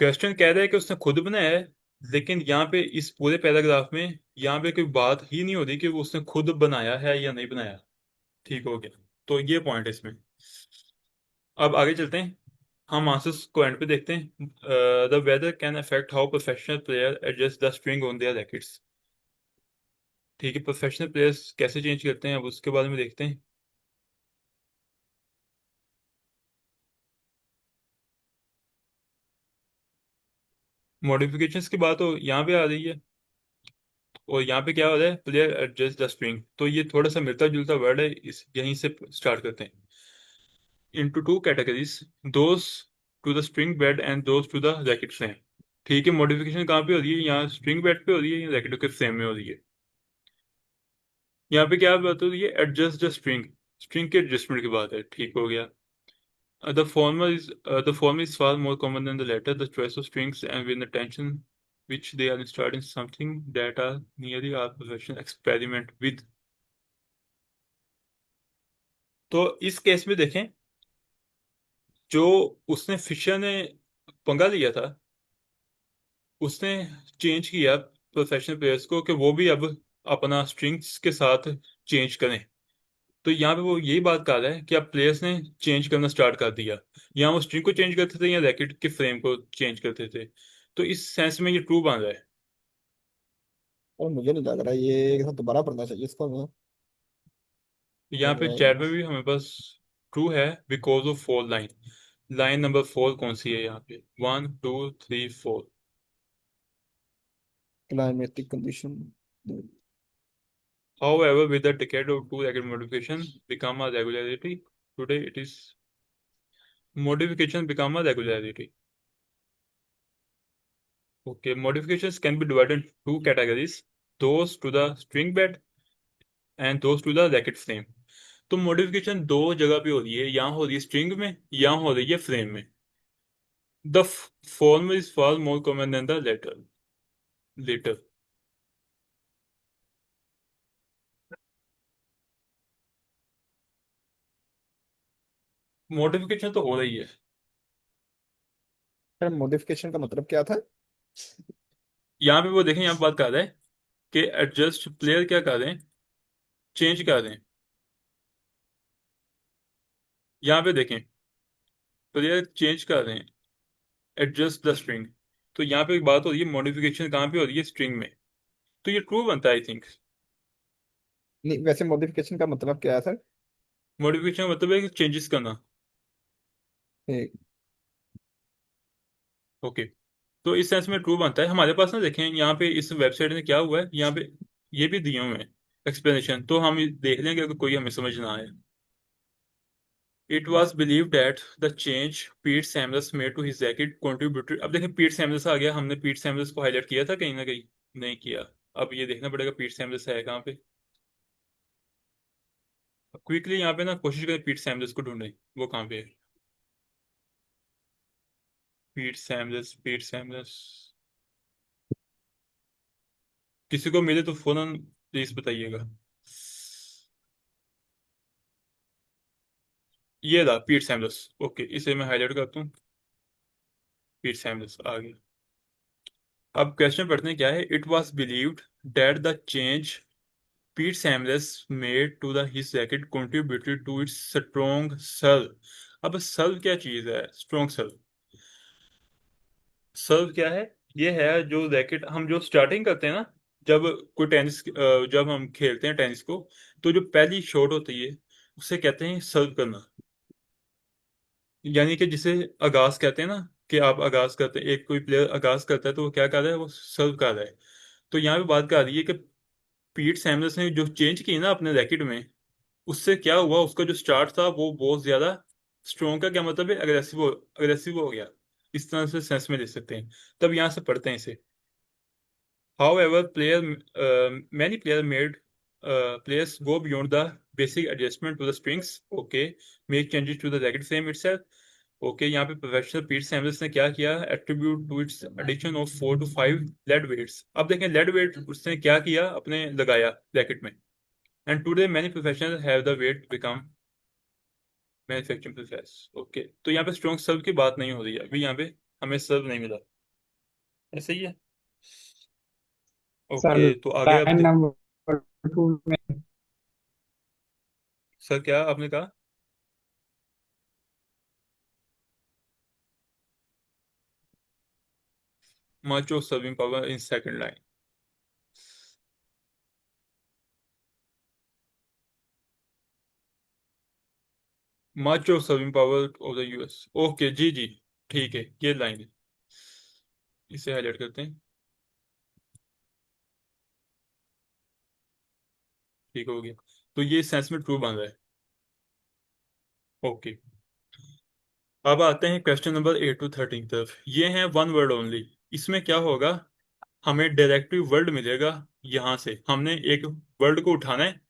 क्वेश्चन कह रहा है कि उसने खुद बनाया है, लेकिन यहाँ पे इस पूरे पैराग्राफ में यहाँ पे कोई बात ही नहीं हो रही कि वो उसने खुद बनाया है या नहीं बनाया। ठीक हो गया, तो ये पॉइंट है इसमें। अब आगे चलते हैं, हम आंसर्स को एंड पे देखते हैं। The weather can affect how professional player adjust the spring on their rackets. ठीक है, प्रोफेशनल प्लेयर्स कैसे चेंज करते हैं अब उसके बारे में देखते हैं। मॉडिफिकेशंस की बात हो यहाँ पे आ रही है, और यहाँ पे क्या हो रहा है, प्लेयर एडजस्ट द स्प्रिंग। तो ये थोड़ा सा मिलता जुलता वर्ड है, इस यहीं से स्टार्ट करते हैं। Into two categories, those two the spring bed and those two the racket frame. ठीक है, मॉडिफिकेशन कहाँ पे हो रही है, यहाँ स्प्रिंग बेड पे हो रही है या रैकेट के फ्रेम में हो रही है। यहाँ पे क्या बात हो रही है, एडजस्ट द स्प्रिंग, स्प्रिंग के एडजस्टमेंट की बात है। ठीक हो गया। The former is far more common than the latter. The choice of strings and with the tension which they are installed in something that are nearly our professional experiment with। तो इस case में देखें, जो उसने Fisher ने पंगा लिया था, उसने चेंज किया प्रोफेशनल प्लेयर्स को कि वो भी अब अपना स्ट्रिंग्स के साथ चेंज करें। तो यहाँ पे वो यही बात कर रहा है कि अब प्लेयर्स ने चेंज करना स्टार्ट कर दिया। यहाँ वो स्ट्रिंग को चेंज करते थे या रैकेट के फ्रेम को चेंज करते थे। तो इस सेंस में ये ट्रू बन रहा है। और मुझे नहीं लग रहा, ये एक बार दोबारा पढ़ना चाहिए इसको हमें। यहाँ पे चैट में भी हमें पास ट्रू है because of four line. Line number 4 कौन सी है यहाँ पे, 1 2 3 4। Climatic condition. However, with the decade of two racket modification become a regularity. Today it is modification become a regularity. Okay, modifications can be divided into two categories, those to the string bed and those to the racket frame. तो modification दो जगह पे हो रही है, यहाँ हो रही है स्ट्रिंग में, यहाँ हो रही है फ्रेम में. The form is far more common than the letter. Modification तो हो रही है. सर मॉडिफिकेशन का मतलब क्या था? यहाँ पे वो देखें, यहाँ पे बात कर रहे हैं कि एडजस्ट प्लेयर क्या कर रहे हैं, चेंज कर रहे हैं. यहाँ पे देखें प्लेयर चेंज कर रहे हैं, एडजस्ट द स्ट्रिंग. तो यहाँ पे एक बात हो रही है, मॉडिफिकेशन कहाँ पे हो रही है, स्ट्रिंग में. तो ये ट्रू बनता है आई थिंक. नहीं, वैसे मॉडिफिकेशन का मतलब क्या है सर? मॉडिफिकेशन का मतलब है कि चेंजेस करना. एक ओके, तो इस सेंस में ट्रू बनता है. हमारे पास ना देखें यहाँ पे इस वेबसाइट में क्या हुआ है, यहाँ पे ये भी दिए हुए हैं एक्सप्लेनेशन, तो हम देख लेंगे अगर कोई हमें समझ ना आए. It was believe that the change Pete Samuels made to his jacket contributed. अब देखें पीट सैमुअल्स आ गया, हमने पीट सैमुअल्स को हाईलाइट किया था कहीं ना कहीं, नहीं किया. अब ये देखना पड़ेगा पीट सैमुअल्स है कहाँ पे. क्विकली यहाँ पे ना कोशिश करें पीट सैमुअल्स को ढूंढें, वो कहाँ पे है. पीट सैमुअल्स, पीट सैमुअल्स, किसी को मिले तो फौरन प्लीज बताइएगा. ये रहा पीट सैमुअल्स. ओके, इसे मैं हाईलाइट करता हूँ. पीट सैमुअल्स आ गया. अब क्वेश्चन पढ़ते हैं क्या है. It was believed that the change Pete Samuels made to the his jacket contributed to its strong serve. अब सर्व क्या चीज है, स्ट्रॉन्ग सर्व. सर्व क्या है, ये है जो रैकेट हम जो स्टार्टिंग करते हैं ना, जब कोई टेनिस, जब हम खेलते हैं टेनिस को, तो जो पहली शॉट होती है उसे कहते हैं सर्व करना. यानी कि जिसे आगाज कहते हैं ना, कि आप आगाज करते हैं, एक कोई प्लेयर आगाज करता है तो वो क्या कर रहा है, वो सर्व कर रहा है. तो यहाँ पे बात कर रही है कि पीट सैमुअल्स ने जो चेंज की ना अपने रैकेट में, उससे क्या हुआ, उसका जो स्टार्ट था वो बहुत ज्यादा स्ट्रॉन्ग. का क्या मतलब है, अग्रेसिव हो गया. इस तरह से सेंस में ले सकते हैं. तब यहाँ से पढ़ते हैं इसे. However, many players go beyond the basic adjustment to the strings. Okay, make changes to the racket frame itself. Okay, यहाँ पे प्रोफेसर पीट सैमुअल्स ने क्या किया, attribute to its addition of 4 to 5 lead weights. अब देखें लेड वेट उसने क्या किया, अपने लगाया रैकेट में. And today many professional have the weight become manufacturing process. Okay, तो यहाँ पे स्ट्रॉन्ग सर्व की बात नहीं हो रही है अभी, यहाँ पे हमें सर्व नहीं मिला. ऐसा ही है. सर ओके, तो आगे अब लाइन नंबर 2 में सर क्या आपने कहा. Much of serving power in second line. Much of serving power of the US. Okay जी जी, ठीक है, ये लाइन है, इसे हाईलाइट करते हैं. ठीक हो गया. तो ये सेंस में ट्रू बन रहा है. ओके, अब आते हैं क्वेश्चन नंबर 8 to 13 तरफ. ये है वन वर्ड ओनली. इसमें क्या होगा, हमें डायरेक्टली वर्ड मिलेगा, यहाँ से हमने एक वर्ड को उठाना है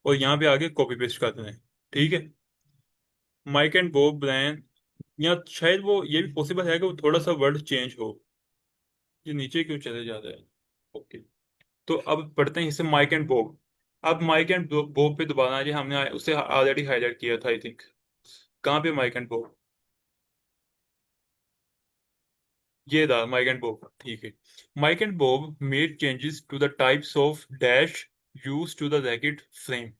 और यहाँ पे आगे कॉपी पेस्ट कर देना है. ठीक है. माइक एंड बॉब ब्रायन, या शायद वो ये भी पॉसिबल है कि वो थोड़ा सा वर्ड चेंज हो. ये नीचे क्यों चले जाता है. ओके, तो अब पढ़ते हैं इसे माइक एंड बॉब. अब माइक एंड बॉब पे दोबारा ये हमने उसे ऑलरेडी हाईलाइट किया था आई थिंक. कहाँ पे माइक एंड बॉब, ये था माइक एंड बॉब. ठीक है. Mike and Bob made changes to the types of dash use to the racket frame.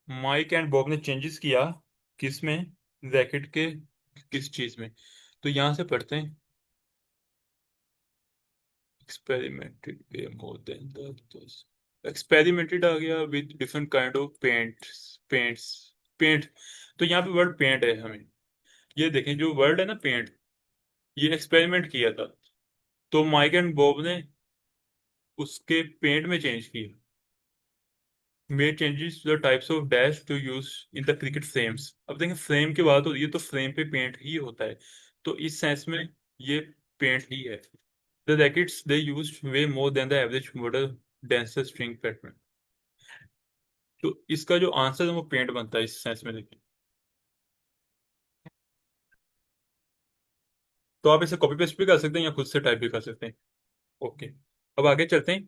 Mike and Bob ने चेंजेस किया किस में, रैकेट के किस चीज में. तो यहां से पढ़ते हैं. experimented way more than the others. Experimented आ गया with different kind of paint. तो यहाँ पे वर्ड पेंट है हमें. ये देखें जो वर्ड है ना पेंट, ये एक्सपेरिमेंट किया था. तो माइक एंड बॉब ने उसके पेंट में चेंज किया. Made changes to the types of dash to use in the cricket frames. अब देखें फ्रेम की बात हो रही है तो फ्रेम पे पेंट ही होता है, तो इस सेंस में ये पेंट ही है। The rackets they use way more than the average model denser string pattern. तो इसका जो आंसर है वो पेंट बनता है इस सेंस में। देखिए तो आप इसे कॉपी पेस्ट भी कर सकते हैं या खुद से टाइप भी कर सकते हैं। ओके, अब आगे चलते हैं।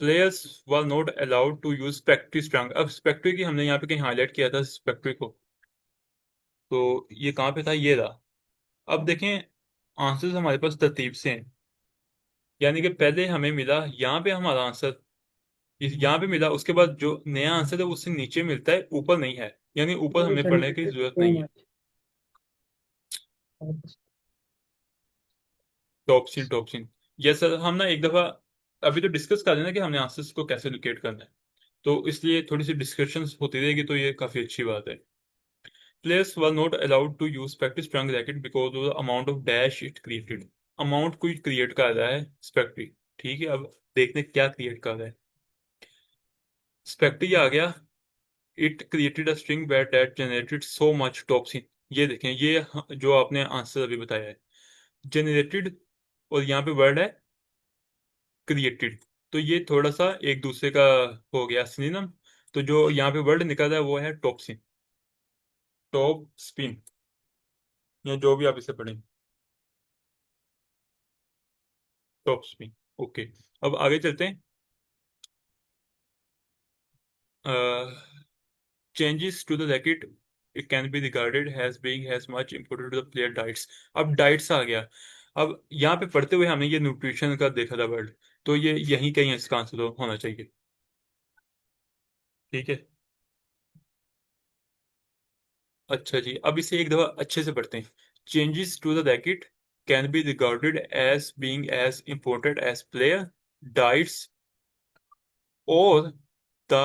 Players were not allowed to use spaghetti strung. अब स्पेक्ट्री की हमने यहाँ पे कहीं हाईलाइट किया था स्पेक्ट्री को, तो ये कहाँ पे था, ये रहा। अब देखें आंसर्स हमारे पास तरतीब से हैं, यानी कि पहले हमें मिला यहाँ पे हमारा आंसर, यहाँ पे मिला, उसके बाद जो नया आंसर है वो उससे नीचे मिलता है, ऊपर नहीं है, यानी ऊपर हमें पढ़ने की जरूरत नहीं है। टॉपसिन ये सर हम ना एक दफा अभी तो डिस्कस कर रहे हैं ना कि हमने आंसर्स को कैसे लोकेट करना है, तो इसलिए थोड़ी सी डिस्कशन होती रहेगी, तो ये काफी अच्छी बात है। Players were not allowed to use practice sprung racket because of the amount of dash it created. Amount कोई क्रिएट कर रहा है स्पेक्ट्री, ठीक है। अब देखते हैं क्या क्रिएट कर रहा है। स्पेक्ट्री आ गया, it created a string bat that generated so much toxin. ये देखें, ये जो आपने आंसर अभी बताया है, जनरेटेड, और यहाँ पे वर्ड है क्रिएटेड, तो ये थोड़ा सा एक दूसरे का हो गया सिनोनिम। तो जो यहाँ पे वर्ड निकल रहा है वो है टॉक्सिन, टॉप स्पिन, या जो भी आप इसे पढ़ें, टॉप स्पिन। ओके, अब आगे चलते हैं। Changes to the racket it can be regarded has being has much important to the player diets. अब डाइट्स आ गया। अब यहाँ पे पढ़ते हुए हमने ये न्यूट्रिशन का देखा था वर्ड, तो ये यहीं कहीं इसका आंसर होना चाहिए, ठीक है। अच्छा जी, अब इसे एक दफा अच्छे से पढ़ते हैं। Changes to the racket can be regarded as being as important as player diets और the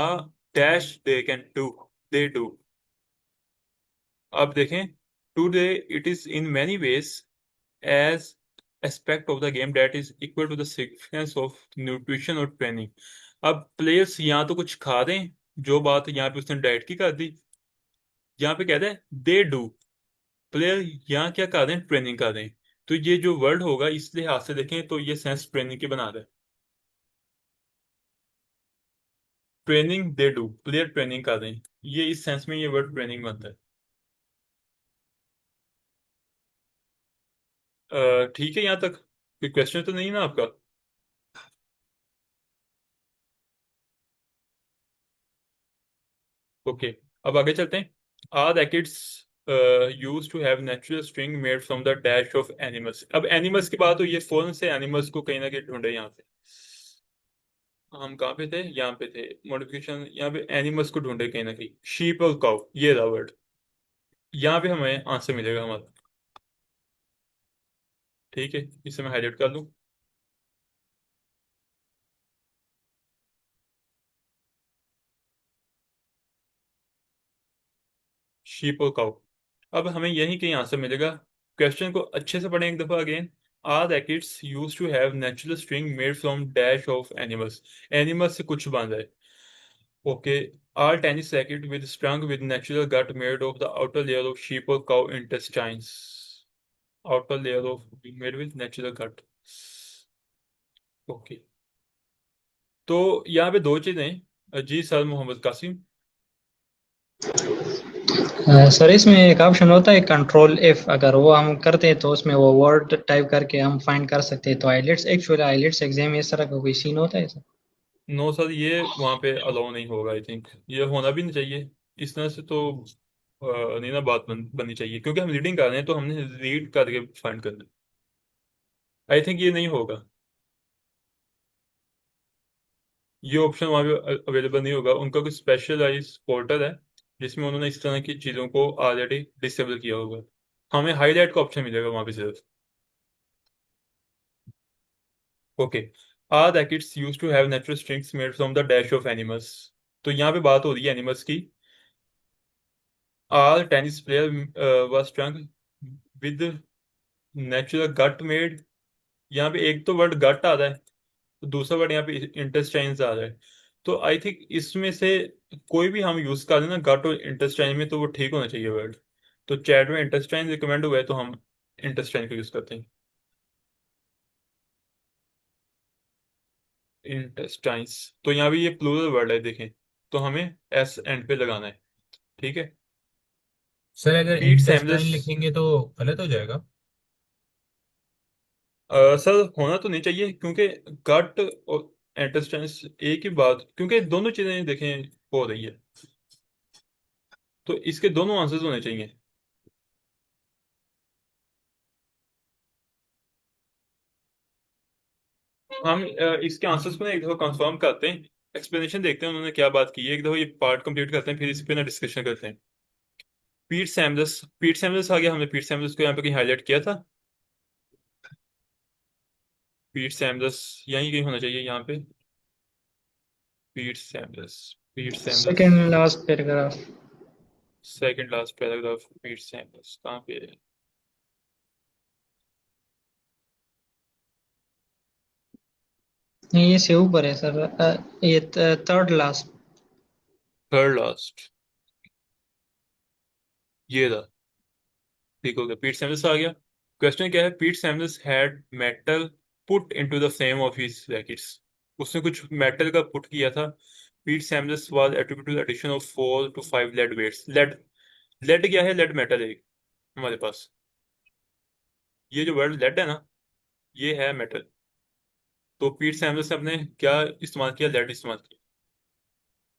dash they can do, they do. अब देखें, today it is in many ways as aspect of the game that is equal to the significance of nutrition और training. अब players यहाँ तो कुछ खा दें, जो बात यहाँ पे उसने डाइट की कर दी, यहाँ पे कहते हैं दे डू, प्लेयर यहाँ क्या कर दें, ट्रेनिंग कर दें। तो ये जो वर्ड होगा इस लिहाज से देखें तो ये सेंस ट्रेनिंग की बना रहा है। Training they do, player training कर दें, ये इस सेंस में ये वर्ड ट्रेनिंग बनता है। ठीक है, यहाँ तक कोई क्वेश्चन तो नहीं ना आपका? ओके, अब आगे चलते हैं। Are rackets use to have natural string made from the dash of animals. अब एनिमल्स की बात हुई है, फौरन से एनिमल्स को कहीं ना कहीं ढूंढे। यहाँ पे हम कहाँ पे थे, यहाँ पे थे मॉडिफिकेशन, यहाँ पे एनिमल्स को ढूंढे कहीं ना कहीं, शीप और काउ, ये रहा वर्ड, यहाँ पे हमें आंसर मिलेगा हमारा, ठीक है। इसे मैं हाईलाइट कर दूं। शीप और काउ, अब हमें यही कहीं आंसर मिलेगा। क्वेश्चन को अच्छे से पढ़ें एक दफा again. Are rackets use to have natural string made from dash of animals, animals से कुछ बांधा है। Okay, are tennis racket with strung with natural gut made of the outer layer of sheep और cow intestines, outer layer of made with natural gut. Okay, तो यहाँ पे दो चीजें जी सर मोहम्मद कासिम। सर इसमें एक ऑप्शन होता है कंट्रोल एफ, अगर वो हम करते हैं तो उसमें वो वर्ड टाइप करके हम फाइंड कर सकते हैं। तो आइलेट्स, एक्चुअली आइलेट्स एग्जाम में इस तरह का कोई सीन होता है सर? नो सर, ये वहाँ पे अलाउ नहीं होगा, आई थिंक ये होना भी नहीं चाहिए। इस तरह से तो नहीं ना बात बननी चाहिए, क्योंकि हम रीडिंग कर रहे हैं तो हमने रीड करके फाइंड करना है। आई थिंक ये नहीं होगा, ये ऑप्शन वहाँ पे अवेलेबल नहीं होगा। उनका कोई स्पेशलाइज पोर्टल है जिसमें उन्होंने इस तरह की चीज़ों को ऑलरेडी डिसेबल किया होगा। हमें हाईलाइट का ऑप्शन मिलेगा वहाँ पे सिर्फ। Okay, are rackets use to have natural strings made from the dash of animals. तो यहाँ पे बात हो रही है एनिमल्स की। Are tennis player was strung with natural gut made, यहाँ पे एक तो वर्ड गट आ रहा है, तो दूसरा वर्ड यहाँ पे इंटेस्टाइन्स आ रहा है। तो आई थिंक इसमें से कोई भी हम यूज कर देना गट और इंटेस्टाइन में, तो वो ठीक होना चाहिए वर्ड। तो चैट में इंटेस्टाइन रिकमेंड हुआ है, तो हम इंटेस्टाइन को यूज करते हैं। इंटेस्टाइन्स, तो यहाँ भी ये प्लूरल वर्ड है देखें, तो हमें एस एंड पे लगाना है। ठीक है। सर अगर पीट इंटेस्टाइन सैमरस, लिखेंगे तो गलत हो जाएगा। सर होना तो नहीं चाहिए, क्योंकि गट और इंटेस्टाइन्स एक ही बात, क्योंकि दोनों चीजें देखें हो रही है, तो इसके दोनों आंसर्स होने चाहिए। हम इसके आंसर्स को ना एक दफा कंफर्म करते हैं, एक्सप्लेनेशन देखते हैं उन्होंने क्या बात की है, एक दफा ये पार्ट कंप्लीट करते हैं, फिर इस पे ना डिस्कशन करते हैं। पीट सैमुलस आ गया, हमने पीट सैमुलस को यहाँ पे कहीं हाईलाइट किया था। पीट सैमुलस यहीं कहीं होना चाहिए, यहाँ पे Pete Samuels, Pete Samuels. Second last paragraph. Second last paragraph, Pete Samuels कहाँ पे है? नहीं, ये से ऊपर है सर। ये थर्ड लास्ट। थर्ड लास्ट, ये था। ठीक हो गया, पीट सैमुलस आ गया। क्वेश्चन क्या है? Pete Samuels had metal put into the flame of his rackets. उसने कुछ मेटल का पुट किया था। Pete Samuels was attributed to the addition of 4 to 5 lead weights. Lead, lead क्या है? लेड मेटल है हमारे पास। ये जो वर्ड लेड है ना, ये है मेटल। तो पीट सैमुलस ने अपने क्या इस्तेमाल किया? लेड इस्तेमाल किया।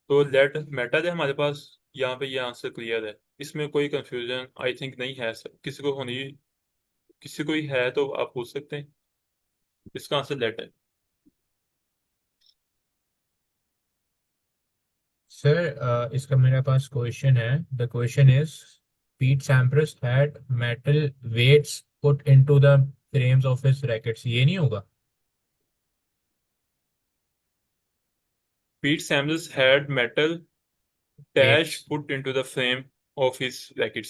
तो लेड मेटल है हमारे पास। यहाँ पे ये आंसर क्लियर है, इसमें कोई कंफ्यूजन आई थिंक नहीं है सर, किसी को होनी, किसी को ही है तो आप पूछ सकते हैं। इसका आंसर लेड है। सर इसका मेरे पास क्वेश्चन है। The question is Pete Sampras had metal weights put into the frames of his rackets, ये नहीं होगा? Pete Sampras had metal dash weights. put into the frame of his rackets.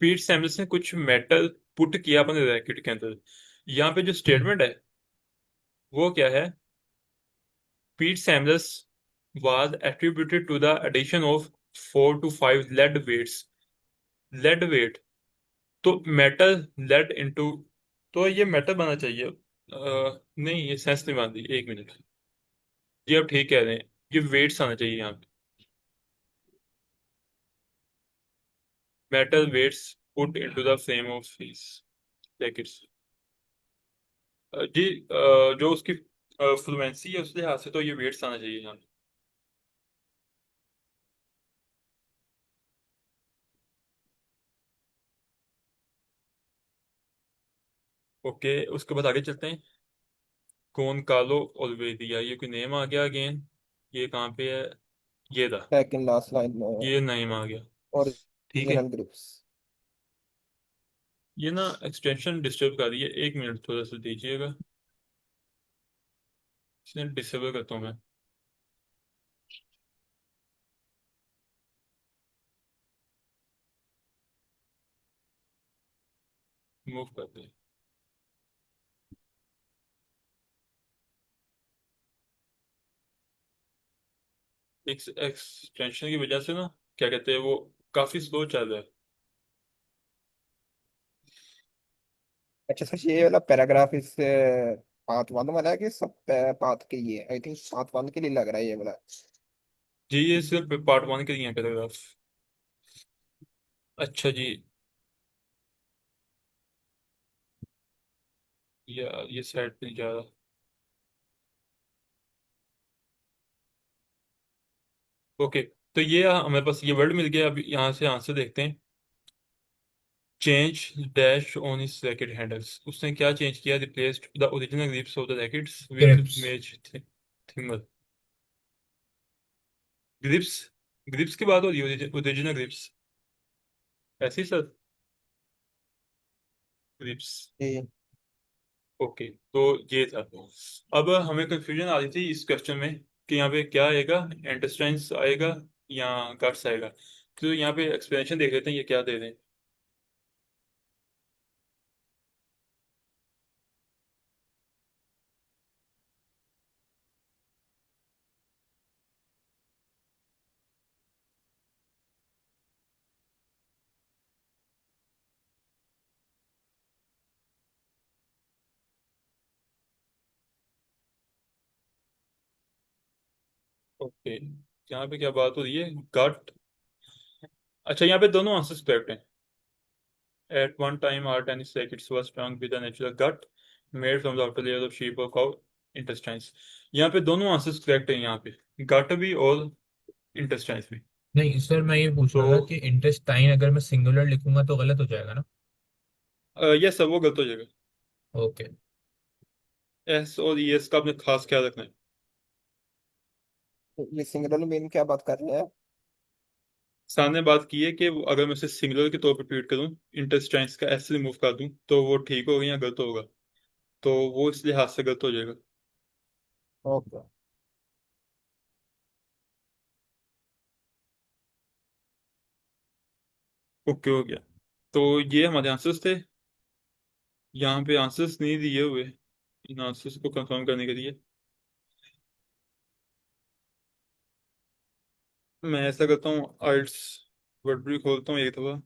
Pete Sampras ने कुछ metal put किया अपने racket के अंदर। यहाँ पे जो स्टेटमेंट है वो क्या है? पीट samples was attributed to the addition of 4 to 5 lead weights। Lead weight, तो मेटल लेड इनटू, तो ये मेटल बना चाहिए। नहीं, ये सेंस नहीं बनती, एक मिनट। ये आप ठीक कह रहे हैं, ये वेट्स आना चाहिए यहाँ पे। Metal weights put into the frame of his rackets. जी, जो उसकी फ्लुएंसी है उस लिहाज से तो ये वेट्स आना चाहिए यहाँ पे। ओके, उसके बाद आगे चलते हैं। कौन कालो ओल्वेदिया, ये कोई नेम आ गया अगेन? ये कहाँ पे है? ये था, सेकंड लास्ट लाइन में ये नेम आ गया। ठीक है। Original groups. ये ना एक्सटेंशन डिस्टर्ब कर रही है, एक मिनट थोड़ा सा दीजिएगा, इसने डिसेबल करता हूँ मैं। मूव करते हैं। एक्सटेंशन की वजह से ना, क्या कहते हैं वो, काफी स्लो चल रहा है। अच्छा सर, ये वाला पैराग्राफ इस पार्ट वन वाला है कि सब पार्ट के लिए? आई थिंक पार्ट वन के लिए लग रहा है ये वाला। जी, ये सिर्फ पार्ट 1 के लिए है पैराग्राफ। अच्छा जी। ये साइड पे नहीं जा रहा। ओके, तो ये हमारे पास ये वर्ड मिल गया। अब यहाँ से आंसर देखते हैं। Change dash on his racket handles, उसने क्या चेंज किया? Replaced the original grips of the rackets with grips. मेज थिंगर। ग्रिप्स, ग्रिप्स की बात हो रही है, ओरिजिनल ग्रिप्स, ऐसे ही सर? ग्रिप्स। ये ओके, तो ये था। अब हमें कंफ्यूजन आ रही थी इस क्वेश्चन में कि यहाँ पे क्या आएगा, इंटेस्टाइन्स आएगा या गट्स आएगा। तो यहाँ पे एक्सप्लेनेशन देख लेते हैं ये क्या दे रहे हैं। ओके, यहाँ पे क्या बात हो रही है? गट। अच्छा, यहाँ पे दोनों आंसर्स करेक्ट हैं। At one time, our tennis rackets was strung with a natural gut made from the outer layer of sheep or cow intestines. यहाँ पे दोनों आंसर्स करेक्ट हैं, यहाँ पे गट भी और इंटेस्टाइन्स भी। नहीं सर, मैं ये पूछ तो रहा था कि इंटेस्टाइन अगर मैं सिंगुलर लिखूंगा तो गलत हो जाएगा ना? यस सर, वो गलत हो जाएगा। ओके। एस और ई एस का आपने खास ख्याल रखना है। ये सिंगुलर मीन क्या बात कर रहे हैं? सामने बात की है कि अगर मैं उसे सिंगुलर के तौर पर ट्रीट करूँ, इंटेस्टाइन्स का एस रिमूव कर दूं, तो वो ठीक होगा या गलत होगा? तो वो इस लिहाज से गलत हो जाएगा। ओके। ओके हो गया। तो ये हमारे आंसर्स थे। यहाँ पे आंसर्स नहीं दिए हुए, इन आंसर्स को कंफर्म करने के लिए मैं ऐसा करता हूँ, आइल्स वर्ड भी खोलता हूँ एक दफ़ा।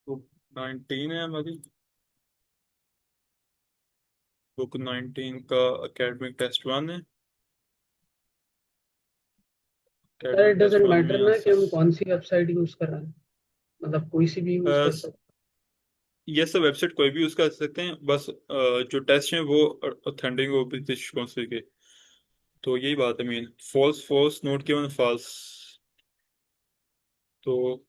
बुक 19 है हमारी। बुक 19 का एकेडमिक टेस्ट 1 है। Sir it academic test doesn't 1 matter में ना कि हम आंसर्स कौन सी वेबसाइट यूज कर रहे हैं, मतलब कोई सी भी यूज कर सकते ये सब वेबसाइट कोई भी यूज़ कर सकते हैं, बस जो टेस्ट हैं वो ऑथेंटिक हो ब्रिटिश काउंसिल के। तो यही बात है main. False false not given false. तो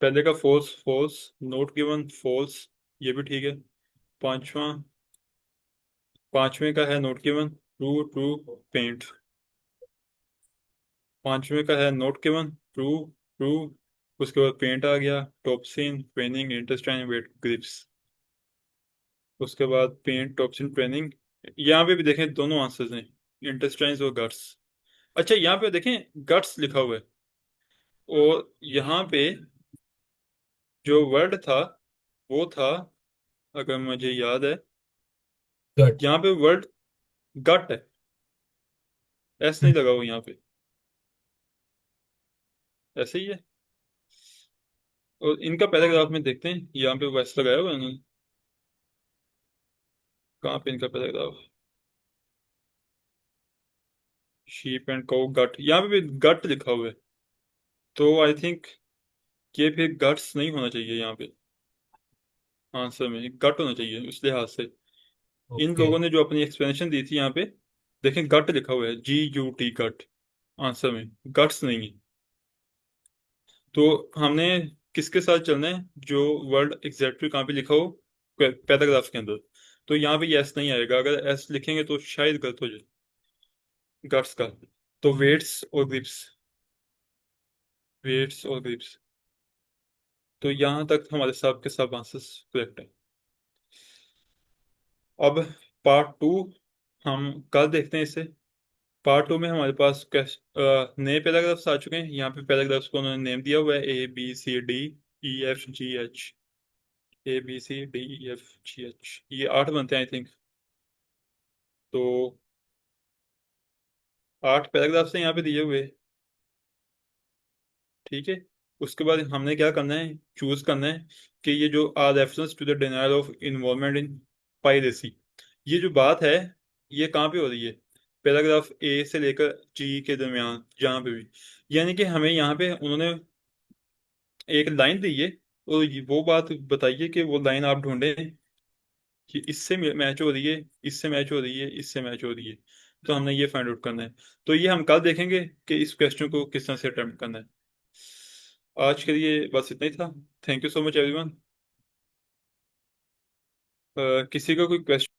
पहले का false false not given false, ये भी ठीक है। पांचवा, पांचवें का है not given true true paint. पांचवें का है नोट गिवन ट्रू ट्रू, उसके बाद पेंट आ गया, टॉप्सिन ट्रेनिंग इंटेस्टाइन वेट ग्रिप्स। उसके बाद पेंट टॉप्सिन ट्रेनिंग। यहाँ पे भी देखें दोनों आंसर्स हैं, इंटेस्टाइन्स और गट्स। अच्छा, यहाँ पे देखें गट्स लिखा हुआ है, और यहाँ पे जो वर्ड था वो था, अगर मुझे याद है, गट। यहाँ पे वर्ड गट है, एस नहीं लगा हुआ यहाँ पे, ऐसे ही है। और इनका पैराग्राफ में देखते हैं, यहाँ पे वैस लगाया हुआ है उन्होंने। कहाँ पे इनका पैराग्राफ? शीप एंड काउ गट, यहाँ पे भी गट लिखा हुआ है। तो आई थिंक ये फिर गट्स नहीं होना चाहिए यहाँ पे, आंसर में गट होना चाहिए उस लिहाज से। In okay. लोगों ने जो अपनी एक्सप्लेनेशन दी थी यहाँ पे, देखें गट लिखा हुआ है, GUT गट, आंसर में गट्स नहीं है। तो हमने किसके साथ चलना है? जो वर्ड एग्जैक्टली कहाँ पे लिखा हो पैराग्राफ के अंदर। तो यहाँ पे यस नहीं आएगा, अगर एस लिखेंगे तो शायद गलत हो जाए गट्स का। तो वेट्स और ग्रिप्स, वेट्स और ग्रिप्स। तो यहाँ तक हमारे सब के सब आंसर्स करेक्ट है। अब पार्ट 2 हम कल देखते हैं इसे। पार्ट 2 में हमारे पास नए पैराग्राफ्स आ चुके हैं। यहाँ पे पैराग्राफ्स को उन्होंने नेम दिया हुआ है ABCDEFGH। ABCDEFGH, ये 8 बनते हैं आई थिंक। तो 8 पैराग्राफ्स हैं यहाँ पे दिए हुए, ठीक है। उसके बाद हमने क्या करना है, चूज करना है कि ये जो are reference to the denial of involvement in piracy, ये जो बात है ये कहाँ पे हो रही है? पैराग्राफ ए से लेकर जी के दरमियान, जहाँ पे भी। यानी कि हमें यहाँ पे उन्होंने एक लाइन दी है, और वो बात बताइए कि वो लाइन आप ढूंढें कि इससे मैच हो रही है, इससे मैच हो रही है, इससे मैच हो रही है। तो हमने ये फाइंड आउट करना है। तो ये हम कल देखेंगे कि इस क्वेश्चन को किस तरह से अटेम्प्ट करना है। आज के लिए बस इतना ही था। Thank you so much everyone. किसी का कोई क्वेश्चन